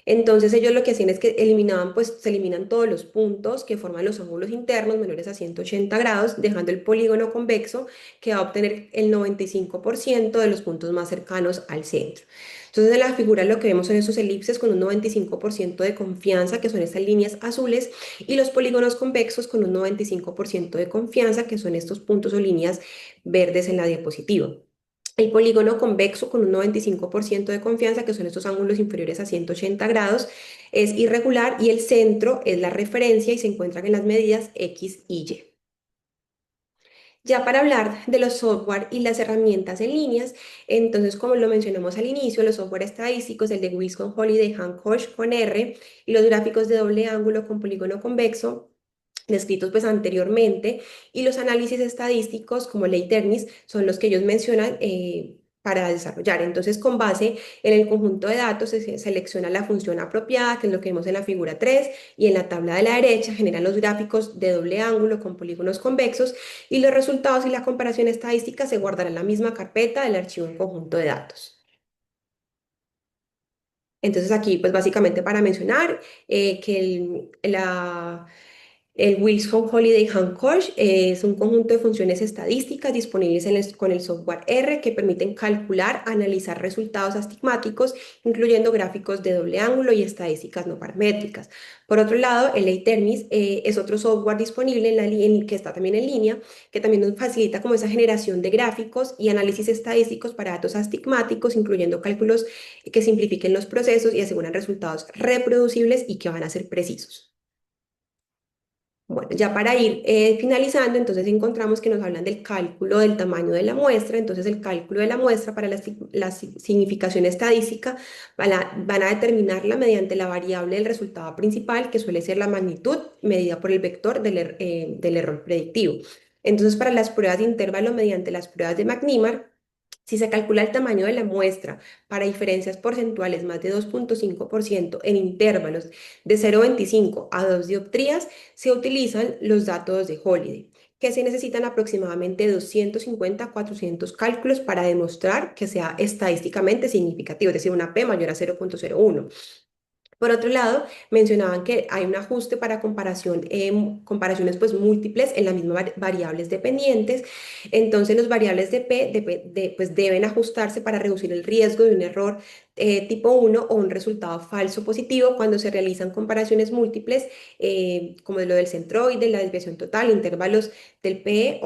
Entonces ellos lo que hacían es que eliminaban, pues se eliminan todos los puntos que forman los ángulos internos menores a 180 grados, dejando el polígono convexo que va a obtener el 95% de los puntos más cercanos al centro. Entonces en la figura lo que vemos son esos elipses con un 95% de confianza, que son estas líneas azules, y los polígonos convexos con un 95% de confianza, que son estos puntos o líneas verdes en la diapositiva. El polígono convexo con un 95% de confianza, que son estos ángulos inferiores a 180 grados, es irregular y el centro es la referencia y se encuentran en las medidas X y Y. Ya para hablar de los software y las herramientas en líneas, entonces como lo mencionamos al inicio, los software estadísticos, el de Wilson, Holiday, Hancock con R y los gráficos de doble ángulo con polígono convexo, descritos pues anteriormente, y los análisis estadísticos como Leiternis son los que ellos mencionan para desarrollar. Entonces, con base en el conjunto de datos, se selecciona la función apropiada, que es lo que vemos en la figura 3, y en la tabla de la derecha generan los gráficos de doble ángulo con polígonos convexos, y los resultados y la comparación estadística se guardarán en la misma carpeta del archivo en conjunto de datos. Entonces aquí, pues básicamente para mencionar que el Wilson Holiday Hancock es un conjunto de funciones estadísticas disponibles con el software R que permiten calcular, analizar resultados astigmáticos, incluyendo gráficos de doble ángulo y estadísticas no paramétricas. Por otro lado, el Eiternis es otro software disponible que está también en línea, que también nos facilita como esa generación de gráficos y análisis estadísticos para datos astigmáticos, incluyendo cálculos que simplifiquen los procesos y aseguran resultados reproducibles y que van a ser precisos. Bueno, ya para ir finalizando, entonces encontramos que nos hablan del cálculo del tamaño de la muestra. Entonces, el cálculo de la muestra para la significación estadística van a determinarla mediante la variable del resultado principal, que suele ser la magnitud medida por el vector del error predictivo. Entonces, para las pruebas de intervalo mediante las pruebas de McNemar, si se calcula el tamaño de la muestra para diferencias porcentuales más de 2,5% en intervalos de 0,25 a 2 dioptrías, se utilizan los datos de Holiday, que se necesitan aproximadamente 250 a 400 cálculos para demostrar que sea estadísticamente significativo, es decir, una P mayor a 0,01. Por otro lado, mencionaban que hay un ajuste para comparaciones pues, múltiples en las mismas variables dependientes. Entonces, los variables de P pues, deben ajustarse para reducir el riesgo de un error tipo 1 o un resultado falso positivo cuando se realizan comparaciones múltiples, como de lo del centroide, la desviación total, intervalos del P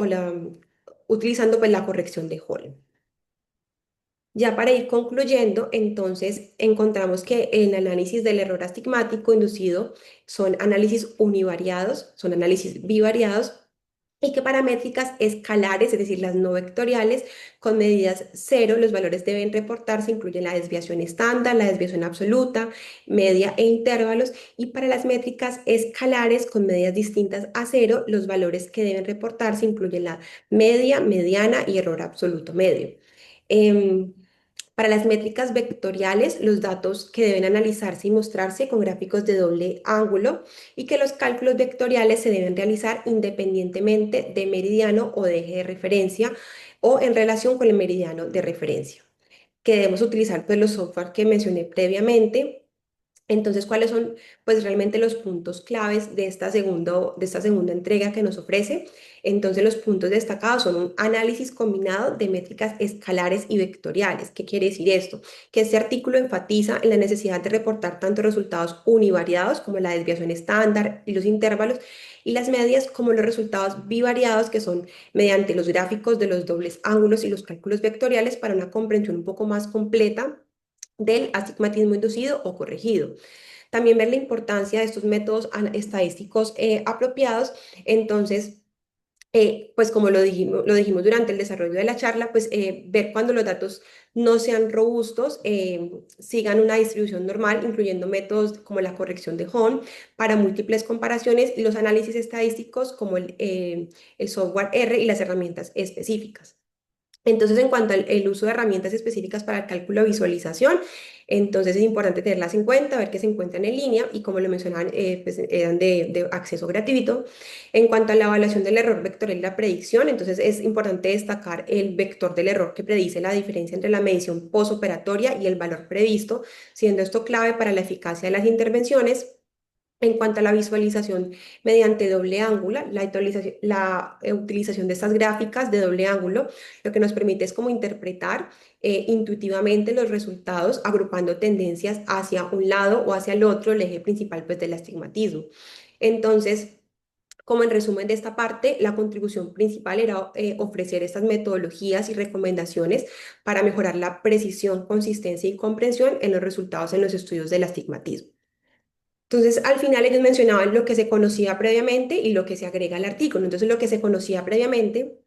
utilizando pues, la corrección de Hall. Ya para ir concluyendo, entonces encontramos que el análisis del error astigmático inducido son análisis univariados, son análisis bivariados y que para métricas escalares, es decir, las no vectoriales, con medidas cero, los valores deben reportarse, incluyen la desviación estándar, la desviación absoluta, media e intervalos, y para las métricas escalares con medidas distintas a cero, los valores que deben reportarse incluyen la media, mediana y error absoluto medio. Em, para las métricas vectoriales, los datos que deben analizarse y mostrarse con gráficos de doble ángulo y que los cálculos vectoriales se deben realizar independientemente de meridiano o de eje de referencia o en relación con el meridiano de referencia. Que debemos utilizar pues, los software que mencioné previamente. Entonces, ¿cuáles son pues realmente los puntos claves de esta segunda entrega que nos ofrece? Entonces, los puntos destacados son un análisis combinado de métricas escalares y vectoriales. ¿Qué quiere decir esto? Que este artículo enfatiza en la necesidad de reportar tanto resultados univariados como la desviación estándar y los intervalos y las medias como los resultados bivariados que son mediante los gráficos de los dobles ángulos y los cálculos vectoriales para una comprensión un poco más completa del astigmatismo inducido o corregido. También ver la importancia de estos métodos estadísticos apropiados. Entonces, pues como lo dijimos durante el desarrollo de la charla, pues ver cuando los datos no sean robustos, sigan una distribución normal, incluyendo métodos como la corrección de Hom para múltiples comparaciones y los análisis estadísticos como el software R y las herramientas específicas. Entonces, en cuanto al el uso de herramientas específicas para el cálculo de visualización, entonces es importante tenerlas en cuenta, ver que se encuentran en línea y como lo mencionaban, pues eran de acceso gratuito. En cuanto a la evaluación del error vectorial y la predicción, entonces es importante destacar el vector del error que predice la diferencia entre la medición postoperatoria y el valor previsto, siendo esto clave para la eficacia de las intervenciones. En cuanto a la visualización mediante doble ángulo, utilización de estas gráficas de doble ángulo, lo que nos permite es como interpretar intuitivamente los resultados, agrupando tendencias hacia un lado o hacia el otro, el eje principal pues, del astigmatismo. Entonces, como en resumen de esta parte, la contribución principal era ofrecer estas metodologías y recomendaciones para mejorar la precisión, consistencia y comprensión en los resultados en los estudios del astigmatismo. Entonces, al final ellos mencionaban lo que se conocía previamente y lo que se agrega al artículo. Entonces, lo que se conocía previamente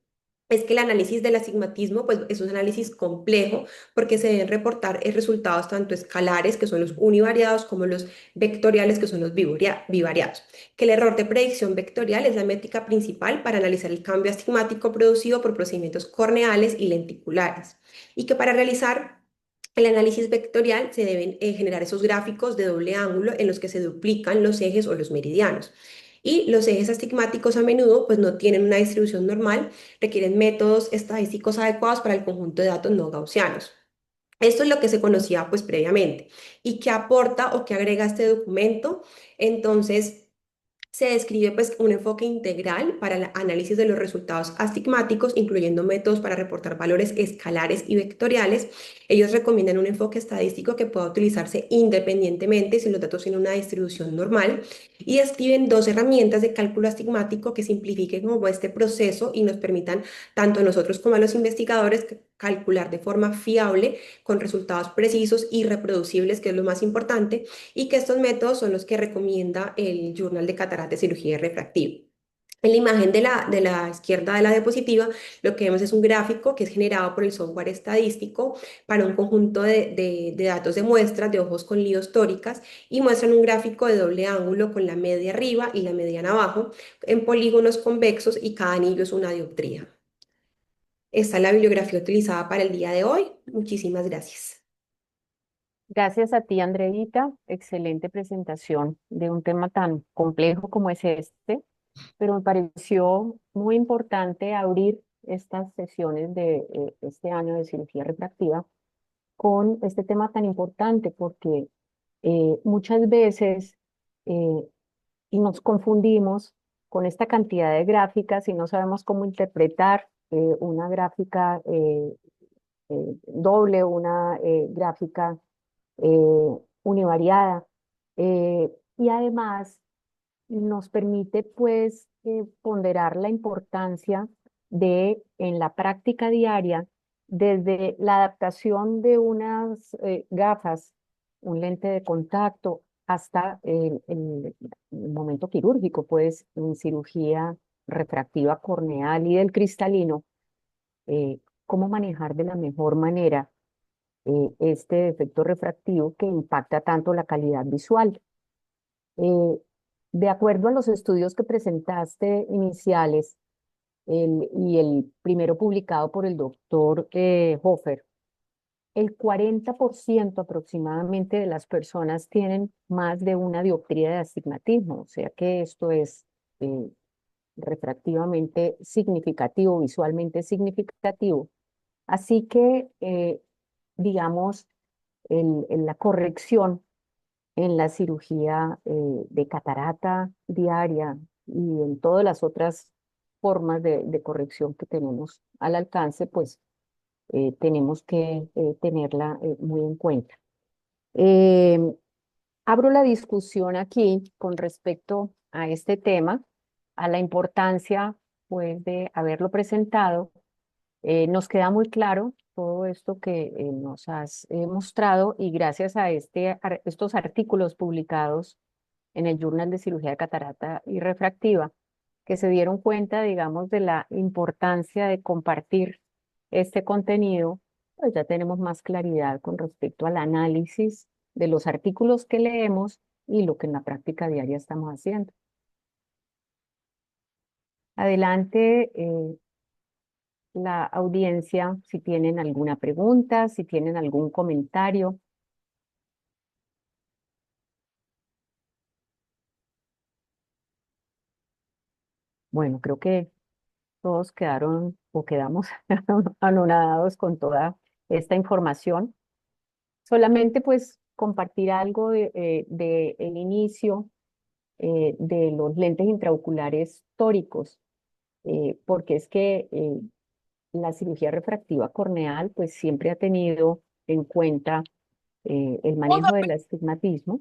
es que el análisis del astigmatismo pues, es un análisis complejo porque se deben reportar resultados tanto escalares, que son los univariados, como los vectoriales, que son los bivariados. Que el error de predicción vectorial es la métrica principal para analizar el cambio astigmático producido por procedimientos corneales y lenticulares. Y que para realizar el análisis vectorial se deben generar esos gráficos de doble ángulo en los que se duplican los ejes o los meridianos. Y los ejes astigmáticos a menudo pues no tienen una distribución normal, requieren métodos estadísticos adecuados para el conjunto de datos no gaussianos. Esto es lo que se conocía pues previamente. ¿Y qué aporta o qué agrega este documento? Entonces, se describe pues un enfoque integral para el análisis de los resultados astigmáticos, incluyendo métodos para reportar valores escalares y vectoriales. Ellos recomiendan un enfoque estadístico que pueda utilizarse independientemente si los datos tienen una distribución normal y describen dos herramientas de cálculo astigmático que simplifiquen como este proceso y nos permitan tanto a nosotros como a los investigadores calcular de forma fiable con resultados precisos y reproducibles, que es lo más importante, y que estos métodos son los que recomienda el Journal de Catarata y Cirugía Refractiva. En la imagen de la izquierda de la diapositiva, lo que vemos es un gráfico que es generado por el software estadístico para un conjunto de datos de muestras de ojos con líos tóricas y muestran un gráfico de doble ángulo con la media arriba y la mediana abajo en polígonos convexos y cada anillo es una dioptría. Esta es la bibliografía utilizada para el día de hoy. Muchísimas gracias. Gracias a ti, Andreita. Excelente presentación de un tema tan complejo como es este, pero me pareció muy importante abrir estas sesiones de este año de cirugía refractiva con este tema tan importante porque muchas veces eh, y nos confundimos con esta cantidad de gráficas y no sabemos cómo interpretar una gráfica doble, una gráfica univariada. Y además nos permite pues ponderar la importancia de en la práctica diaria, desde la adaptación de unas gafas, un lente de contacto, hasta el momento quirúrgico, pues en cirugía refractiva corneal y del cristalino, cómo manejar de la mejor manera este efecto refractivo que impacta tanto la calidad visual. Eh, de acuerdo a los estudios que presentaste iniciales y el primero publicado por el doctor Hofer, el 40% aproximadamente de las personas tienen más de una dioptría de astigmatismo, o sea que esto es eh, refractivamente significativo, visualmente significativo. Así que, digamos, en la corrección en la cirugía de catarata diaria y en todas las otras formas de corrección que tenemos al alcance, pues tenemos que tenerla muy en cuenta. Em, Abro la discusión aquí con respecto a este tema, a la importancia pues de haberlo presentado. Nos queda muy claro todo esto que nos has mostrado y gracias a estos artículos publicados en el Journal de Cirugía de Catarata y Refractiva, que se dieron cuenta, digamos, de la importancia de compartir este contenido, pues ya tenemos más claridad con respecto al análisis de los artículos que leemos y lo que en la práctica diaria estamos haciendo. Adelante, la audiencia, si tienen alguna pregunta, si tienen algún comentario. Bueno, creo que todos quedaron o quedamos anonadados con toda esta información. Solamente pues compartir algo de el inicio de los lentes intraoculares tóricos, porque es que la cirugía refractiva corneal pues siempre ha tenido en cuenta el manejo del astigmatismo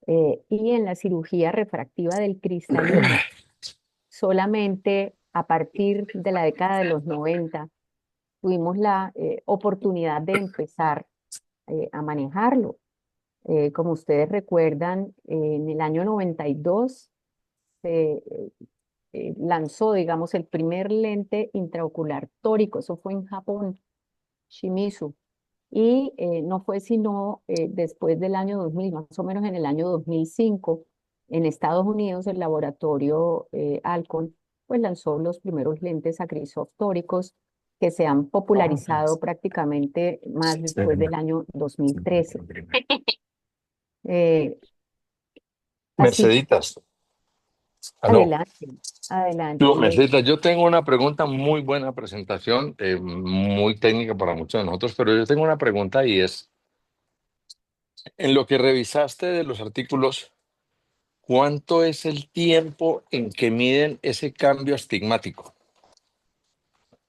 y en la cirugía refractiva del cristalino, solamente a partir de la década de los 90 tuvimos la oportunidad de empezar a manejarlo. Como ustedes recuerdan, en el año 92 se lanzó, digamos, el primer lente intraocular tórico. Eso fue en Japón, Shimizu. Y no fue sino después del año 2000, más o menos en el año 2005, en Estados Unidos, el laboratorio Alcon pues lanzó los primeros lentes Acrisoft tóricos que se han popularizado prácticamente más después del año 2013. Eh, así, Merceditas, aló. adelante, adelante. Merceditas, yo tengo una pregunta, muy buena presentación, muy técnica para muchos de nosotros, pero yo tengo una pregunta y es, en lo que revisaste de los artículos, ¿cuánto es el tiempo en que miden ese cambio astigmático?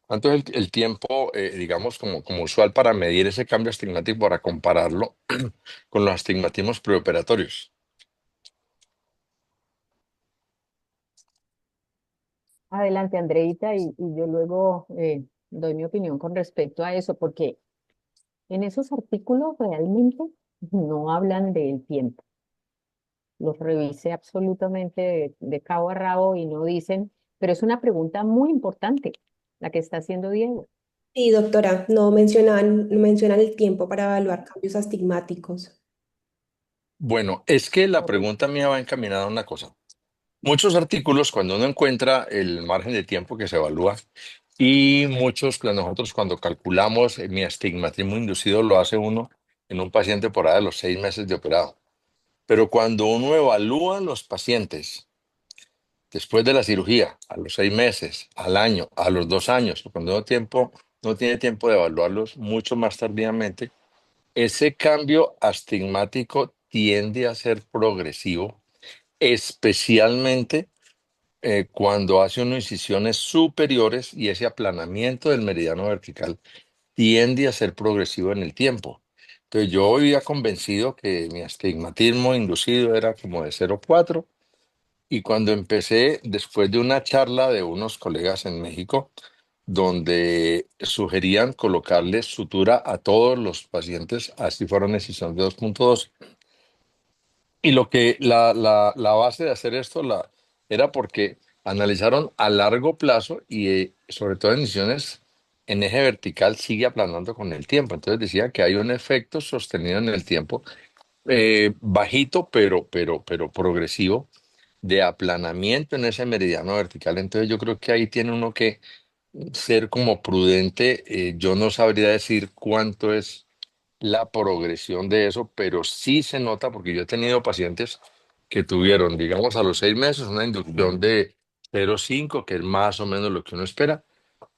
¿Cuánto es el tiempo, digamos, como usual para medir ese cambio astigmático para compararlo con los astigmatismos preoperatorios? Adelante, Andreita, y yo luego doy mi opinión con respecto a eso, porque en esos artículos realmente no hablan del tiempo. Los revisé absolutamente de cabo a rabo y no dicen, pero es una pregunta muy importante la que está haciendo Diego. Sí, doctora, no mencionan el tiempo para evaluar cambios astigmáticos. Bueno, es que la Correcto. pregunta mía va encaminada a una cosa. Muchos artículos, cuando uno encuentra el margen de tiempo que se evalúa, y muchos, nosotros cuando calculamos mi astigmatismo inducido, lo hace uno en un paciente por ahí de los 6 meses de operado. Pero cuando uno evalúa los pacientes después de la cirugía, a los 6 meses, al año, a los 2 años, o cuando no tiene tiempo de evaluarlos mucho más tardíamente, ese cambio astigmático tiende a ser progresivo, especialmente cuando hace unas incisiones superiores y ese aplanamiento del meridiano vertical tiende a ser progresivo en el tiempo. Entonces yo había convencido que mi astigmatismo inducido era como de 0,4 y cuando empecé, después de una charla de unos colegas en México, donde sugerían colocarle sutura a todos los pacientes, así fueron decisiones de 2,2. Y lo que la base de hacer esto era porque analizaron a largo plazo y sobre todo en emisiones en eje vertical sigue aplanando con el tiempo. Entonces decía que hay un efecto sostenido en el tiempo, bajito pero progresivo de aplanamiento en ese meridiano vertical. Entonces yo creo que ahí tiene uno que ser como prudente. Yo no sabría decir cuánto es la progresión de eso, pero sí se nota porque yo he tenido pacientes que tuvieron, digamos, a los 6 meses una inducción de 0,5, que es más o menos lo que uno espera,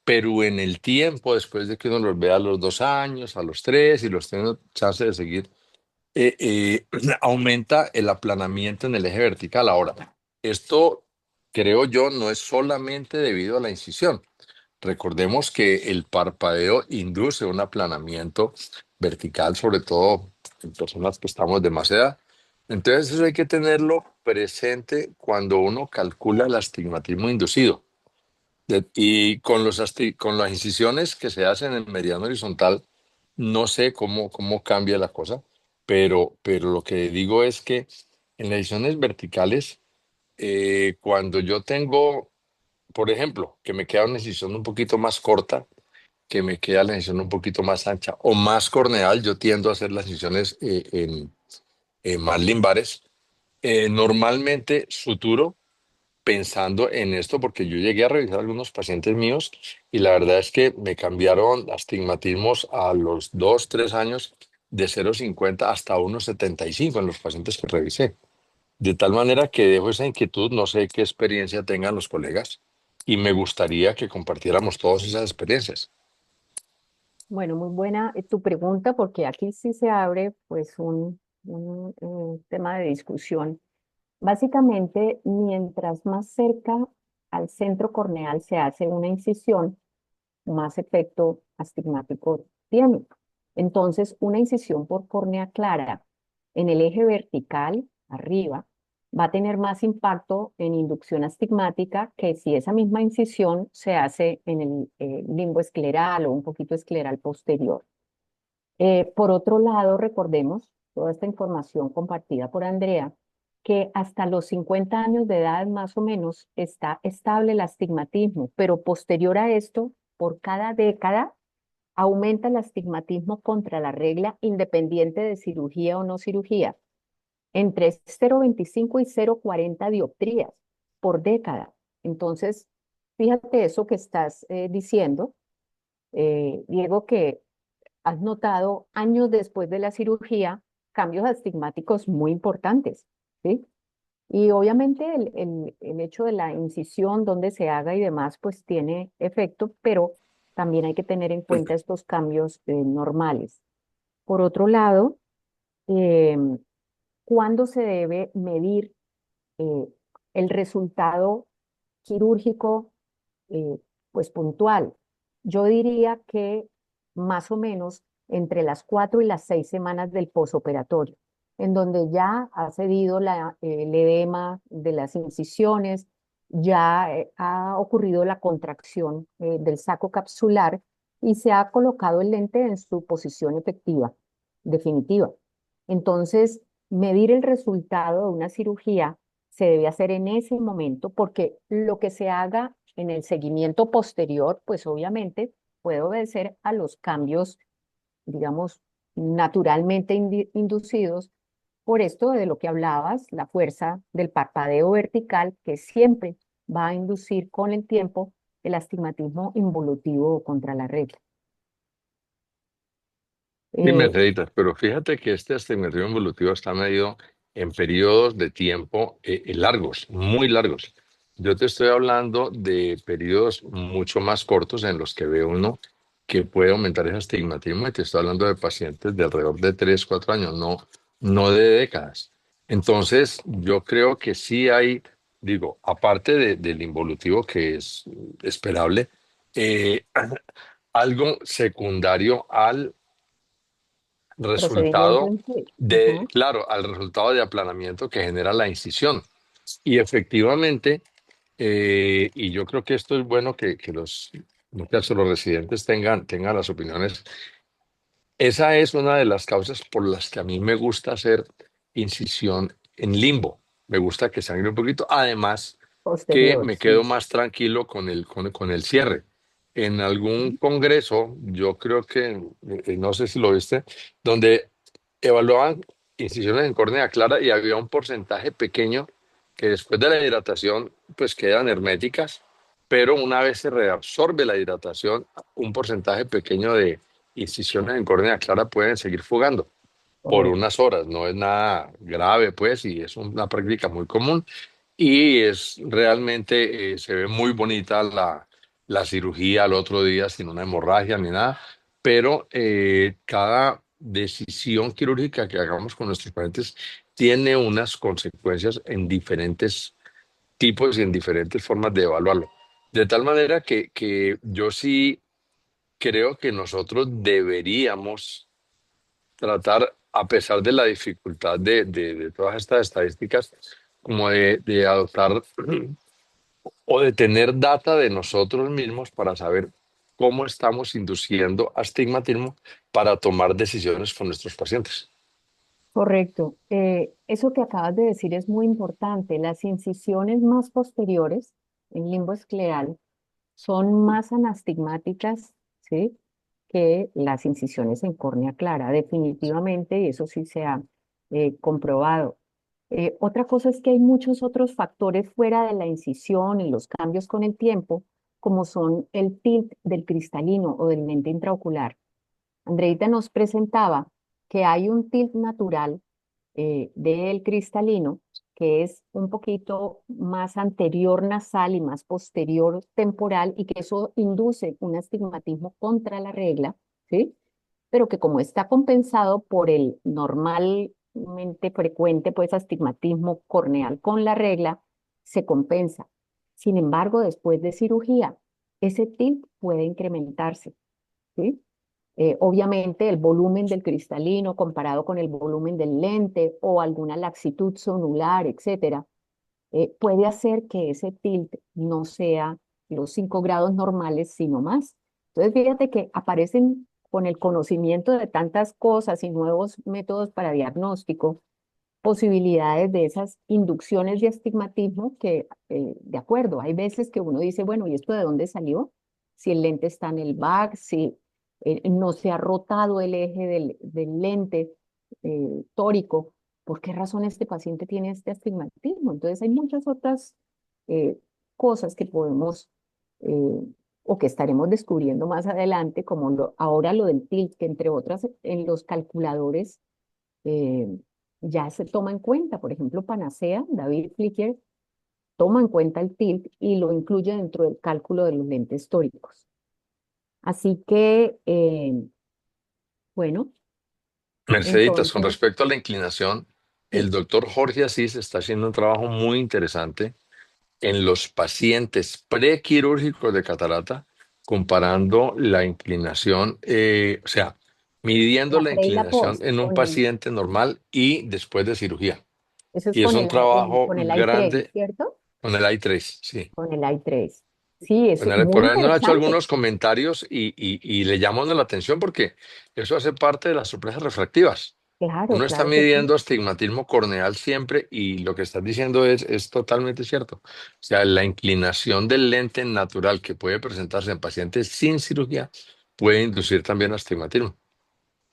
pero en el tiempo, después de que uno los vea a los 2 años, a los 3 y los tiene chance de seguir, aumenta el aplanamiento en el eje vertical. Ahora, esto creo yo no es solamente debido a la incisión. Recordemos que el parpadeo induce un aplanamiento vertical, sobre todo en personas que estamos de más edad. Entonces, eso hay que tenerlo presente cuando uno calcula el astigmatismo inducido. Y con las incisiones que se hacen en mediano horizontal, no sé cómo cambia la cosa, pero lo que digo es que en las incisiones verticales, cuando yo tengo por ejemplo, que me queda una incisión un poquito más corta, que me queda la incisión un poquito más ancha o más corneal. Yo tiendo a hacer las incisiones en más limbares. Normalmente suturo pensando en esto porque yo llegué a revisar algunos pacientes míos y la verdad es que me cambiaron astigmatismos a los 2, 3 años de 0,50 hasta 1,75 en los pacientes que revisé. De tal manera que dejo esa inquietud, no sé qué experiencia tengan los colegas y me gustaría que compartiéramos todas esas experiencias. Bueno, muy buena tu pregunta porque aquí sí se abre pues un tema de discusión. Básicamente, mientras más cerca al centro corneal se hace una incisión, más efecto astigmático tiene. Entonces, una incisión por córnea clara en el eje vertical, arriba, va a tener más impacto en inducción astigmática que si esa misma incisión se hace en el limbo escleral o un poquito escleral posterior. Por otro lado, recordemos toda esta información compartida por Andrea, que hasta los 50 años de edad más o menos está estable el astigmatismo, pero posterior a esto, por cada década, aumenta el astigmatismo contra la regla independiente de cirugía o no cirugía, entre 0,25 y 0,40 dioptrías por década. Entonces, fíjate eso que estás diciendo, Diego, que has notado años después de la cirugía cambios astigmáticos muy importantes, ¿sí? Y obviamente el hecho de la incisión, donde se haga y demás, pues tiene efecto, pero también hay que tener en cuenta estos cambios normales. Por otro lado, eh, ¿cuándo se debe medir eh, el resultado quirúrgico eh, pues puntual? Yo diría que más o menos entre las 4 y las 6 semanas del posoperatorio, en donde ya ha cedido el edema de las incisiones, ya ha ocurrido la contracción del saco capsular y se ha colocado el lente en su posición efectiva, definitiva. Entonces, medir el resultado de una cirugía se debe hacer en ese momento porque lo que se haga en el seguimiento posterior, pues obviamente puede obedecer a los cambios, digamos, naturalmente inducidos por esto de lo que hablabas, la fuerza del parpadeo vertical que siempre va a inducir con el tiempo el astigmatismo involutivo contra la regla. Sí, Eh, Merceditas, pero fíjate que este astigmatismo involutivo está medido en periodos de tiempo largos, muy largos. Yo te estoy hablando de periodos mucho más cortos en los que ve uno que puede aumentar ese astigmatismo y te estoy hablando de pacientes de alrededor de 3, 4 años, no de décadas. Entonces, yo creo que sí hay, digo, aparte del involutivo que es esperable, eh, algo secundario al Procedimiento resultado en sí. de, Ujú. claro, al resultado de aplanamiento que genera la incisión. Y efectivamente, y yo creo que esto es bueno que los, en este caso, los residentes tengan las opiniones. Esa es una de las causas por las que a mí me gusta hacer incisión en limbo. Me gusta que sangre un poquito. Además, que Posterior, me quedo sí. más tranquilo con el cierre. En algún congreso, yo creo que, no sé si lo viste, donde evaluaban incisiones en córnea clara y había un porcentaje pequeño que después de la hidratación, pues quedan herméticas, pero una vez se reabsorbe la hidratación, un porcentaje pequeño de incisiones en córnea clara pueden seguir fugando por Correcto. unas horas. No es nada grave, pues, y es una práctica muy común. Y es realmente, se ve muy bonita la cirugía al otro día sin una hemorragia ni nada, pero cada decisión quirúrgica que hagamos con nuestros pacientes tiene unas consecuencias en diferentes tipos y en diferentes formas de evaluarlo. De tal manera que yo sí creo que nosotros deberíamos tratar, a pesar de la dificultad de todas estas estadísticas, como de adoptar o de tener data de nosotros mismos para saber cómo estamos induciendo astigmatismo para tomar decisiones con nuestros pacientes. Correcto. Eso que acabas de decir es muy importante. Las incisiones más posteriores, en limbo escleral son más anastigmáticas, ¿sí? Que las incisiones en córnea clara, definitivamente, y eso sí se ha comprobado. Otra cosa es que hay muchos otros factores fuera de la incisión y los cambios con el tiempo, como son el tilt del cristalino o del lente intraocular. Andreita nos presentaba que hay un tilt natural del cristalino que es un poquito más anterior nasal y más posterior temporal y que eso induce un astigmatismo contra la regla, ¿sí? Pero que como está compensado por el normalmente frecuente pues astigmatismo corneal con la regla, se compensa. Sin embargo, después de cirugía, ese tilt puede incrementarse, ¿sí? Obviamente el volumen del cristalino comparado con el volumen del lente o alguna laxitud sonular, etcétera, puede hacer que ese tilt no sea los 5 grados normales, sino más. Entonces, fíjate que aparecen con el conocimiento de tantas cosas y nuevos métodos para diagnóstico, posibilidades de esas inducciones de astigmatismo que, de acuerdo, hay veces que uno dice, bueno, ¿y esto de dónde salió? Si el lente está en el back, si no se ha rotado el eje del lente tórico, ¿por qué razón este paciente tiene este astigmatismo? Entonces hay muchas otras eh, cosas que podemos o que estaremos descubriendo más adelante, como ahora lo del tilt, que entre otras en los calculadores eh, ya se toma en cuenta. Por ejemplo, Panacea, David Flicker, toma en cuenta el tilt y lo incluye dentro del cálculo de los lentes tóricos. Así que, bueno, Merceditas, con entonces, respecto a la inclinación, el sí, doctor Jorge Asís está haciendo un trabajo muy interesante en los pacientes prequirúrgicos de catarata, comparando la inclinación, o sea, midiendo la la pre y la inclinación post, en un paciente normal y después de cirugía. eso es Y es con un trabajo con el i3, grande ¿cierto? con el i3, sí. Con el i3. Sí, es Por muy ahí nos ha hecho interesante. algunos comentarios y le llaman la atención porque eso hace parte de las sorpresas refractivas. Claro, Uno está claro que sí. midiendo astigmatismo corneal siempre y lo que estás diciendo es totalmente cierto. O sea, la inclinación del lente natural que puede presentarse en pacientes sin cirugía puede inducir también astigmatismo.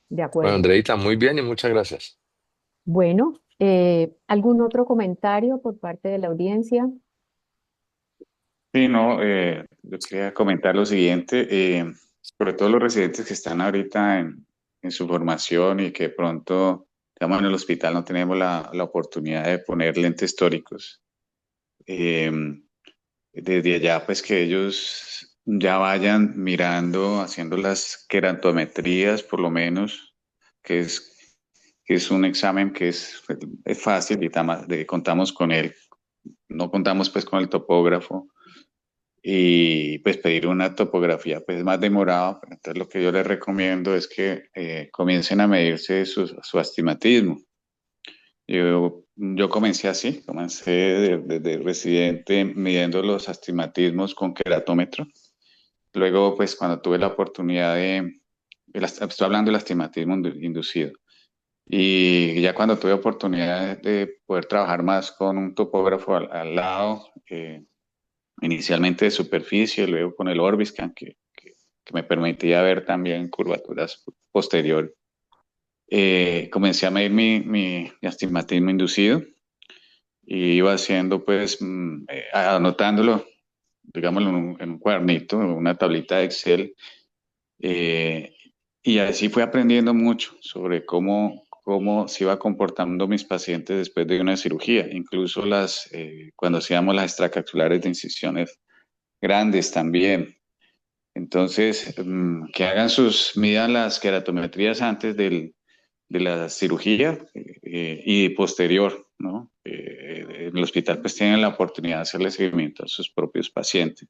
De Bueno, acuerdo. Andreita, muy bien y muchas gracias. Bueno, ¿algún otro comentario por parte de la audiencia? Sí, no, yo quería comentar lo siguiente, sobre todo los residentes que están ahorita en su formación y que de pronto, digamos, en el hospital no tenemos la oportunidad de poner lentes tóricos. Eh, Desde allá, pues que ellos ya vayan mirando, haciendo las queratometrías, por lo menos, que que es un examen que es fácil y contamos con él. No contamos pues con el topógrafo y pues pedir una topografía pues es más demorado. Entonces lo que yo les recomiendo es que comiencen a medirse su astigmatismo. Yo comencé así, comencé desde residente midiendo los astigmatismos con queratómetro. Luego pues cuando tuve la oportunidad estoy hablando del astigmatismo inducido. Y ya cuando tuve oportunidad de poder trabajar más con un topógrafo al lado, inicialmente de superficie, luego con el Orbiscan, que me permitía ver también curvaturas posteriores. Comencé a medir mi astigmatismo inducido y iba haciendo, pues, anotándolo, digámoslo, en un cuadernito, una tablita de Excel, eh, y así fui aprendiendo mucho sobre cómo se iba comportando mis pacientes después de una cirugía, incluso cuando hacíamos las extracapsulares de incisiones grandes también. Entonces, que midan las queratometrías antes de la cirugía y posterior, ¿no? En el hospital pues tienen la oportunidad de hacerle seguimiento a sus propios pacientes.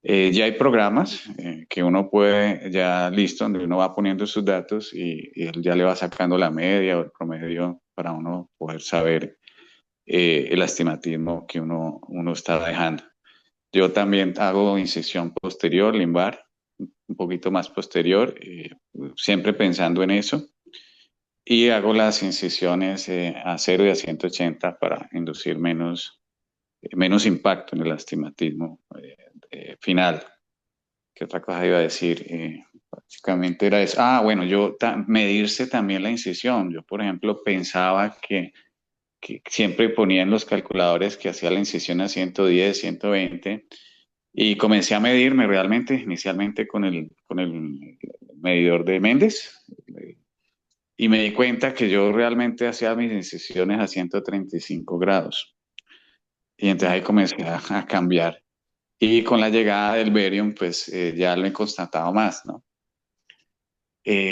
Ya hay programas que uno puede, ya listo, donde uno va poniendo sus datos y él ya le va sacando la media o el promedio para uno poder saber el astigmatismo que uno está dejando. Yo también hago incisión posterior, limbar, un poquito más posterior, siempre pensando en eso. Y hago las incisiones a 0 y a 180 para inducir menos menos impacto en el astigmatismo final. ¿Qué otra cosa iba a decir? Básicamente era eso. Ah, bueno, medirse también la incisión. Yo, por ejemplo, pensaba que siempre ponía en los calculadores que hacía la incisión a 110, 120, y comencé a medirme realmente, inicialmente con el medidor de Méndez, y me di cuenta que yo realmente hacía mis incisiones a 135 grados. Y entonces ahí comencé a cambiar. Y con la llegada del barium, pues ya lo he constatado más, ¿no?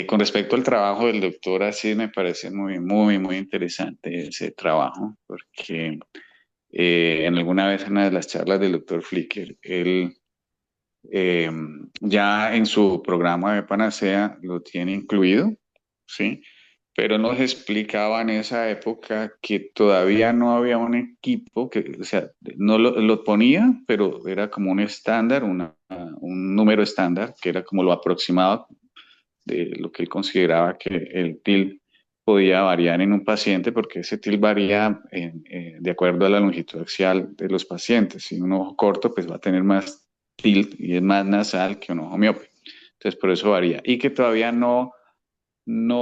Con respecto al trabajo del doctor, así me parece muy, muy, muy interesante ese trabajo, porque en alguna vez en una de las charlas del doctor Flicker, él eh, ya en su programa de Panacea lo tiene incluido, ¿sí? Pero nos explicaba en esa época que todavía no había un equipo que, o sea, no lo ponía, pero era como un estándar, un número estándar, que era como lo aproximado de lo que él consideraba que el TIL podía variar en un paciente, porque ese TIL varía de acuerdo a la longitud axial de los pacientes. Si un ojo corto, pues va a tener más TIL y es más nasal que un ojo miope. Entonces, por eso varía. Y que todavía no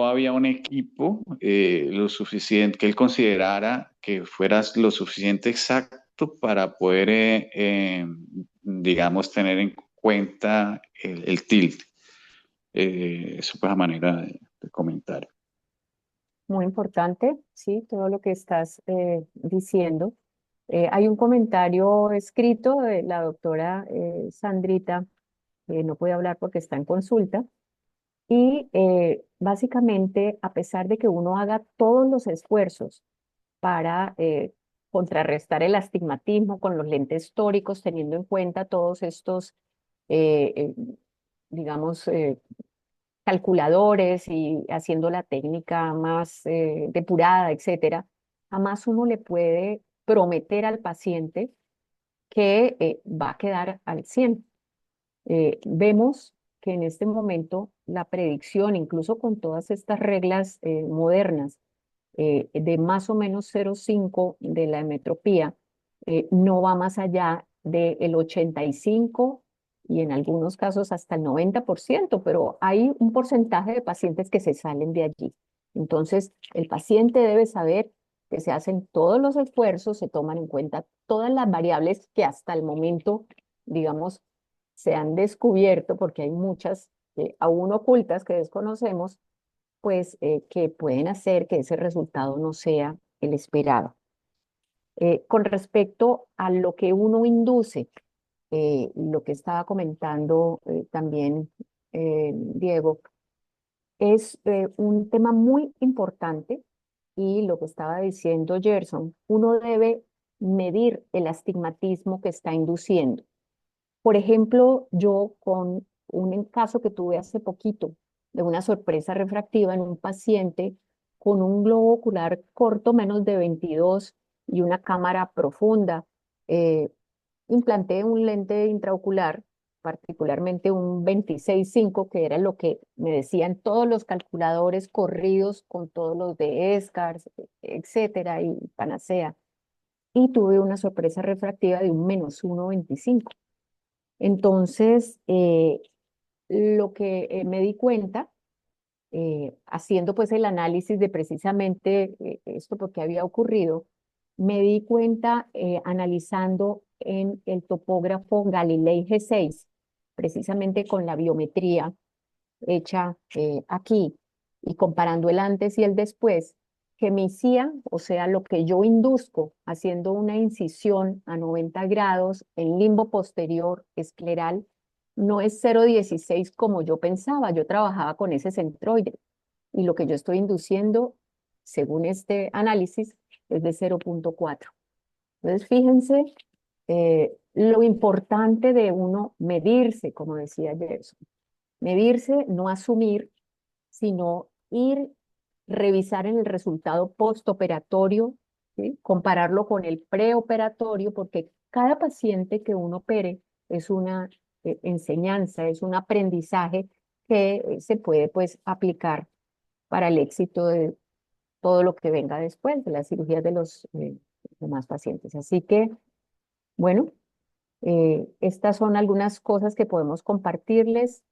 había un equipo lo suficiente, que él considerara que fuera lo suficiente exacto para poder, digamos, tener en cuenta el tilt. Eso pues a manera de comentario. Muy importante, sí, todo lo que estás diciendo. Hay un comentario escrito de la doctora Sandrita, que no puede hablar porque está en consulta, y básicamente, a pesar de que uno haga todos los esfuerzos para contrarrestar el astigmatismo con los lentes tóricos, teniendo en cuenta todos estos, eh, eh, digamos, calculadores y haciendo la técnica más depurada, etcétera, jamás uno le puede prometer al paciente que va a quedar al 100. Vemos que en este momento la predicción, incluso con todas estas reglas modernas, de más o menos 0,5 de la hemetropía, no va más allá del 85 y en algunos casos hasta el 90%, pero hay un porcentaje de pacientes que se salen de allí. Entonces, el paciente debe saber que se hacen todos los esfuerzos, se toman en cuenta todas las variables que hasta el momento, digamos, se han descubierto, porque hay muchas aún ocultas que desconocemos, pues que pueden hacer que ese resultado no sea el esperado. Con respecto a lo que uno induce, lo que estaba comentando también Diego, es un tema muy importante y lo que estaba diciendo Gerson, uno debe medir el astigmatismo que está induciendo. Por ejemplo, yo con un caso que tuve hace poquito de una sorpresa refractiva en un paciente con un globo ocular corto, menos de 22 y una cámara profunda, eh, implanté un lente intraocular, particularmente un 26.5, que era lo que me decían todos los calculadores corridos con todos los de ESCARS, etcétera, y Panacea. Y tuve una sorpresa refractiva de un menos 1,25. Entonces, lo que me di cuenta, haciendo pues el análisis de precisamente esto porque había ocurrido, me di cuenta analizando en el topógrafo Galilei G6, precisamente con la biometría hecha aquí y comparando el antes y el después, que mi CIA, o sea, lo que yo induzco haciendo una incisión a 90 grados en limbo posterior escleral, no es 0,16 como yo pensaba. Yo trabajaba con ese centroide y lo que yo estoy induciendo, según este análisis, es de 0,4. Entonces, fíjense lo importante de uno medirse, como decía Gerson. Medirse, no asumir, sino ir, revisar en el resultado postoperatorio, ¿sí? Compararlo con el preoperatorio, porque cada paciente que uno opere es una enseñanza, es un aprendizaje que se puede pues aplicar para el éxito de todo lo que venga después de la cirugía de los demás pacientes. Así que Bueno, estas son algunas cosas que podemos compartirles.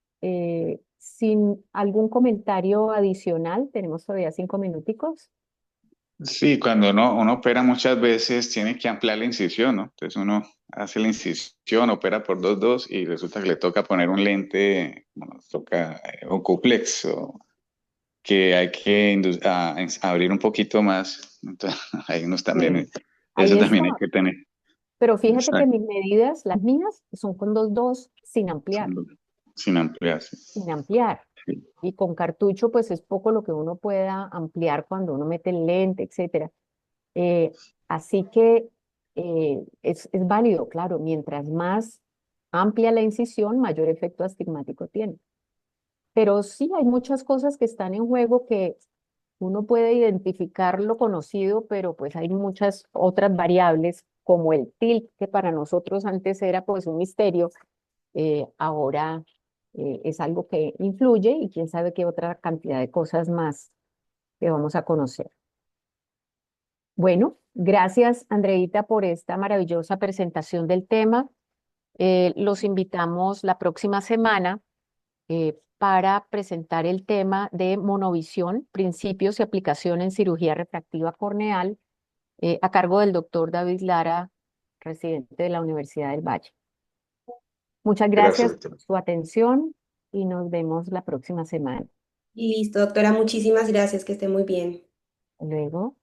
Sin algún comentario adicional, tenemos todavía 5 minuticos. Sí, cuando uno opera muchas veces tiene que ampliar la incisión, ¿no? Entonces uno hace la incisión, opera por 2,2 y resulta que le toca poner un lente, bueno, toca un cuplex, o que hay que abrir un poquito más. Entonces, ahí unos también, Bueno, eso ahí está. también hay que tener. Pero fíjate que Exacto, mis medidas, las mías, son con 2.2 sin ampliar, sin ampliarse. sin ampliar. Sí. Y con cartucho, pues es poco lo que uno pueda ampliar cuando uno mete el lente, etcétera. Eh, Así que es válido, claro, mientras más amplia la incisión, mayor efecto astigmático tiene. Pero sí hay muchas cosas que están en juego que uno puede identificar lo conocido, pero pues hay muchas otras variables como el tilt, que para nosotros antes era pues un misterio, ahora es algo que influye y quién sabe qué otra cantidad de cosas más que vamos a conocer. Bueno, gracias Andreita por esta maravillosa presentación del tema. Los invitamos la próxima semana para presentar el tema de monovisión, principios y aplicación en cirugía refractiva corneal, a cargo del doctor David Lara, residente de la Universidad del Valle. Muchas Gracias, gracias doctor. por su atención y nos vemos la próxima semana. Listo, doctora, muchísimas gracias, que esté muy bien. Hasta luego.